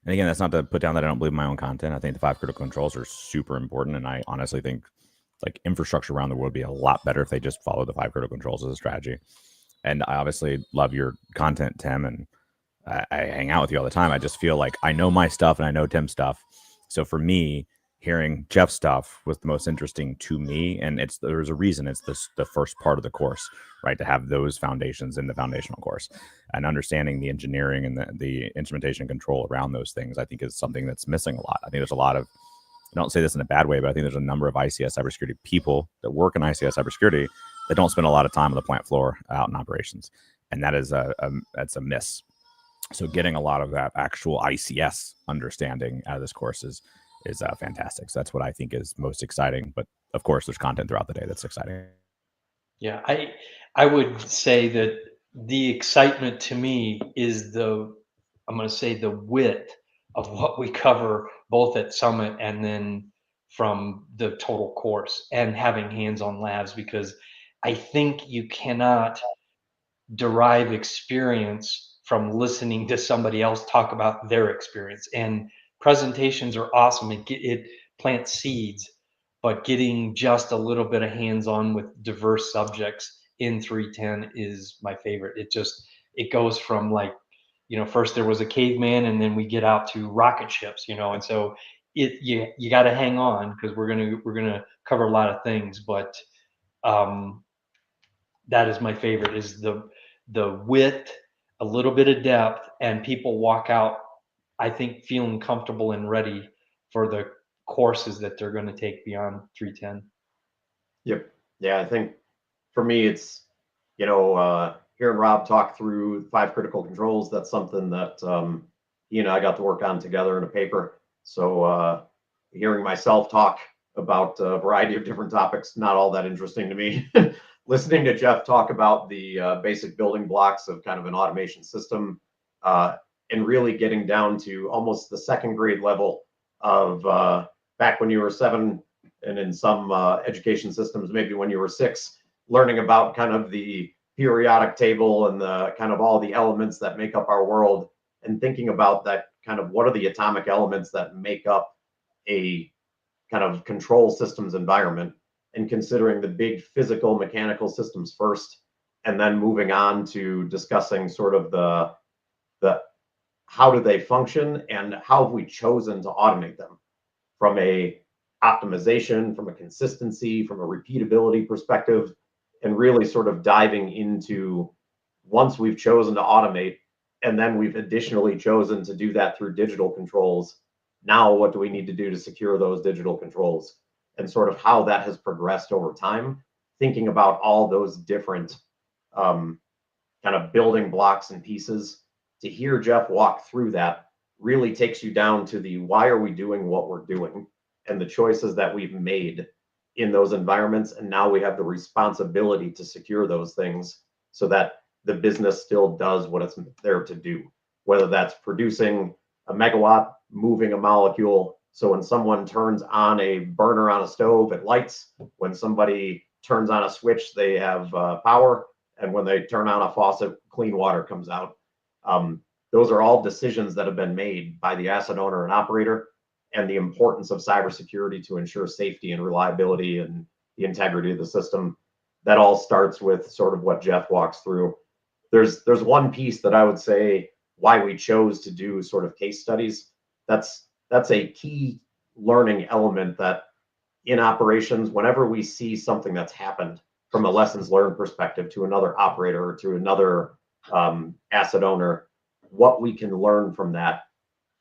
to put down that I don't believe in my own content. I think the 5 critical controls are super important. And I honestly think infrastructure around the world would be a lot better if they just follow the 5 critical controls as a strategy. And I obviously love your content, Tim, and I hang out with you all the time. I just feel like I know my stuff and I know Tim's stuff. So for me, hearing Jeff's stuff was the most interesting to me, and there's a reason it's the first part of the course, right? To have those foundations in the foundational course, and understanding the engineering and the instrumentation control around those things, I think is something that's missing a lot. I think there's a lot of, I don't say this in a bad way, but I think there's a number of ICS cybersecurity people that work in ICS cybersecurity that don't spend a lot of time on the plant floor out in operations, and that is that's a miss. So getting a lot of that actual ICS understanding out of this course is fantastic. So that's what I think is most exciting. But of course, there's content throughout the day that's exciting. Yeah, I would say that the excitement to me is I'm going to say the width of what we cover both at Summit and then from the total course, and having hands-on labs, because I think you cannot derive experience from listening to somebody else talk about their experience. And presentations are awesome. It plants seeds, but getting just a little bit of hands-on with diverse subjects in 310 is my favorite. It goes from first there was a caveman, and then we get out to rocket ships, and so you got to hang on, because we're gonna cover a lot of things, but that is my favorite, is the width, a little bit of depth, and people walk out, I think, feeling comfortable and ready for the courses that they're going to take beyond 310. Yep. Yeah, I think for me, it's, hearing Rob talk through 5 critical controls, that's something that he and I got to work on together in a paper. So hearing myself talk about a variety of different topics, not all that interesting to me. Listening to Jeff talk about the basic building blocks of kind of an automation system, and really getting down to almost the 2nd grade level of back when you were 7, and in some education systems, maybe when you were 6, learning about kind of the periodic table and the kind of all the elements that make up our world, and thinking about that kind of what are the atomic elements that make up a kind of control systems environment, and considering the big physical mechanical systems first, and then moving on to discussing sort of the how do they function and how have we chosen to automate them from a optimization, from a consistency, from a repeatability perspective, and really sort of diving into, once we've chosen to automate and then we've additionally chosen to do that through digital controls, now what do we need to do to secure those digital controls, and sort of how that has progressed over time, thinking about all those different kind of building blocks and pieces. To hear Jeff walk through that really takes you down to the why are we doing what we're doing, and the choices that we've made in those environments, and now we have the responsibility to secure those things so that the business still does what it's there to do, whether that's producing a megawatt, moving a molecule. So when someone turns on a burner on a stove, it lights. When somebody turns on a switch, they have power. And when they turn on a faucet, clean water comes out. Those are all decisions that have been made by the asset owner and operator, and the importance of cybersecurity to ensure safety and reliability and the integrity of the system. That all starts with sort of what Jeff walks through. There's one piece that I would say why we chose to do sort of case studies. That's a key learning element, that in operations, whenever we see something that's happened from a lessons learned perspective to another operator or to another asset owner, what we can learn from that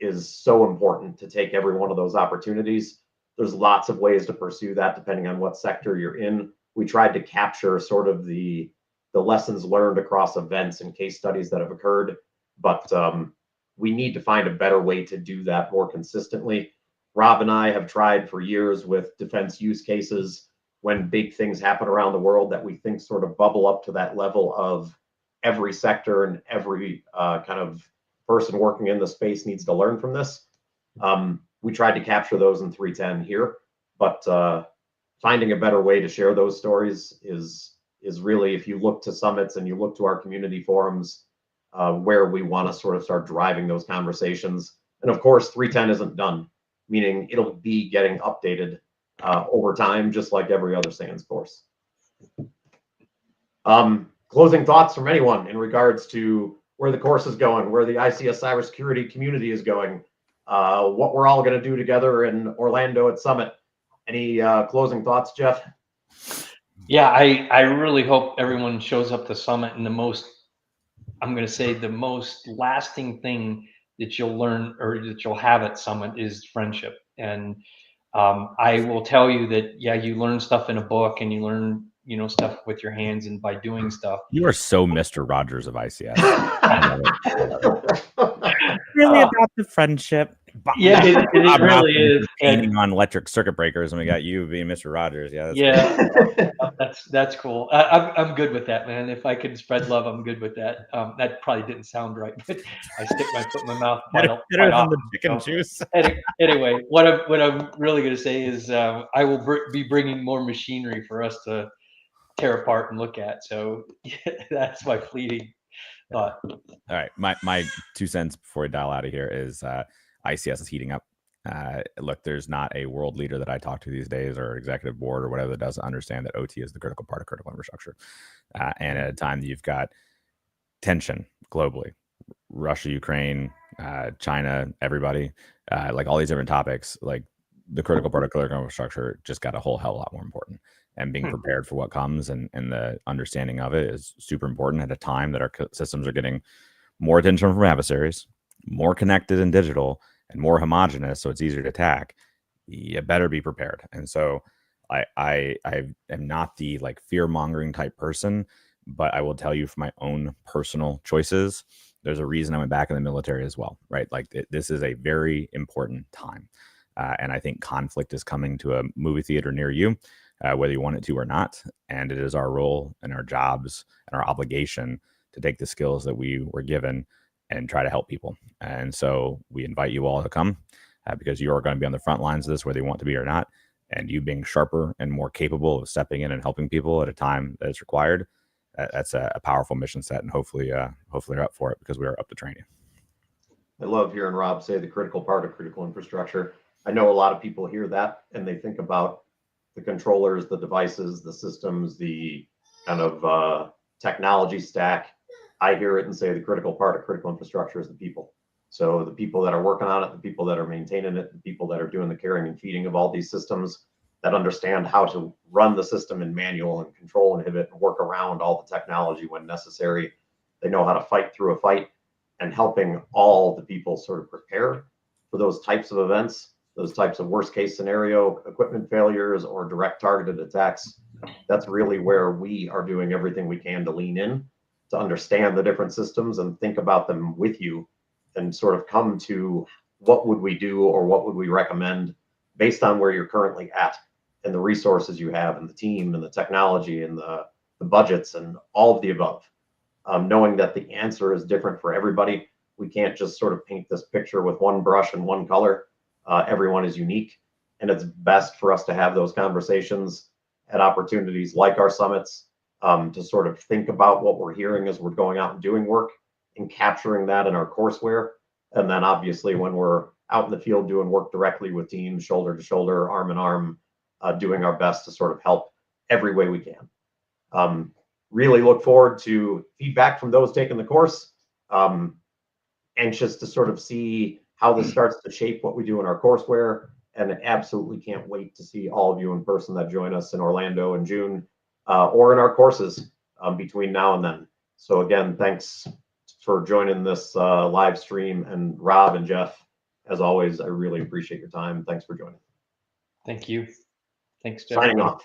is so important to take every one of those opportunities. There's lots of ways to pursue that depending on what sector you're in. We tried to capture sort of the lessons learned across events and case studies that have occurred, but we need to find a better way to do that more consistently. Rob and I have tried for years with defense use cases, when big things happen around the world that we think sort of bubble up to that level of every sector and every kind of person working in the space needs to learn from this. We tried to capture those in 310 here, but finding a better way to share those stories is really, if you look to summits and you look to our community forums, where we want to sort of start driving those conversations. And of course, 310 isn't done, meaning it'll be getting updated over time, just like every other SANS course. Closing thoughts from anyone in regards to where the course is going, where the ICS cybersecurity community is going, what we're all going to do together in Orlando at Summit. Any closing thoughts, Jeff? Yeah, I really hope everyone shows up to Summit, and I'm going to say the most lasting thing that you'll learn or that you'll have at Summit is friendship. And I will tell you that, yeah, you learn stuff in a book, and you learn, stuff with your hands and by doing stuff. You are so Mr. Rogers of ICS. Really about the friendship. Yeah, it really is. Painting on electric circuit breakers, and we got you being Mr. Rogers. Yeah, that's cool. I'm good with that, man. If I can spread love, I'm good with that. That probably didn't sound right, but I stick my foot in my mouth quite often. The chicken juice. Anyway, what I'm really going to say is I will be bringing more machinery for us to tear apart and look at. So that's my fleeting thought. All right, my 2 cents before we dial out of here is ICS is heating up. Look, there's not a world leader that I talk to these days, or executive board or whatever, that doesn't understand that OT is the critical part of critical infrastructure. And at a time that you've got tension globally, Russia, Ukraine, China, everybody, like all these different topics, like the critical part of critical infrastructure just got a whole hell of a lot more important. And being prepared for what comes and the understanding of it is super important at a time that our systems are getting more attention from adversaries, more connected and digital, and more homogenous, so it's easier to attack. You better be prepared. And so I am not the like fear-mongering type person, but I will tell you from my own personal choices, there's a reason I went back in the military as well, right? Like this is a very important time. And I think conflict is coming to a movie theater near you, whether you want it to or not. And it is our role and our jobs and our obligation to take the skills that we were given and try to help people. And so we invite you all to come because you are going to be on the front lines of this, whether you want to be or not. And you being sharper and more capable of stepping in and helping people at a time that is required, that's a powerful mission set. And hopefully you're up for it because we are up to train you. I love hearing Rob say the critical part of critical infrastructure. I know a lot of people hear that and they think about the controllers, the devices, the systems, the kind of technology stack. I hear it and say the critical part of critical infrastructure is the people. So the people that are working on it, the people that are maintaining it, the people that are doing the carrying and feeding of all these systems, that understand how to run the system in manual and control inhibit and work around all the technology when necessary. They know how to fight through a fight, and helping all the people sort of prepare for those types of events, those types of worst case scenario equipment failures or direct targeted attacks. That's really where we are doing everything we can to lean in, to understand the different systems and think about them with you and sort of come to what would we do or what would we recommend based on where you're currently at and the resources you have and the team and the technology and the budgets and all of the above. Knowing that the answer is different for everybody. We can't just sort of paint this picture with one brush and one color. Everyone is unique, and it's best for us to have those conversations at opportunities like our summits, to sort of think about what we're hearing as we're going out and doing work and capturing that in our courseware. And then obviously when we're out in the field doing work directly with teams, shoulder to shoulder, arm in arm, doing our best to sort of help every way we can. Really look forward to feedback from those taking the course. Anxious to sort of see how this starts to shape what we do in our courseware, and absolutely can't wait to see all of you in person that join us in Orlando in June, or in our courses between now and then. So again, thanks for joining this live stream, and Rob and Jeff, as always, I really appreciate your time. Thanks for joining. Thank you. Thanks, Jeff. Signing off.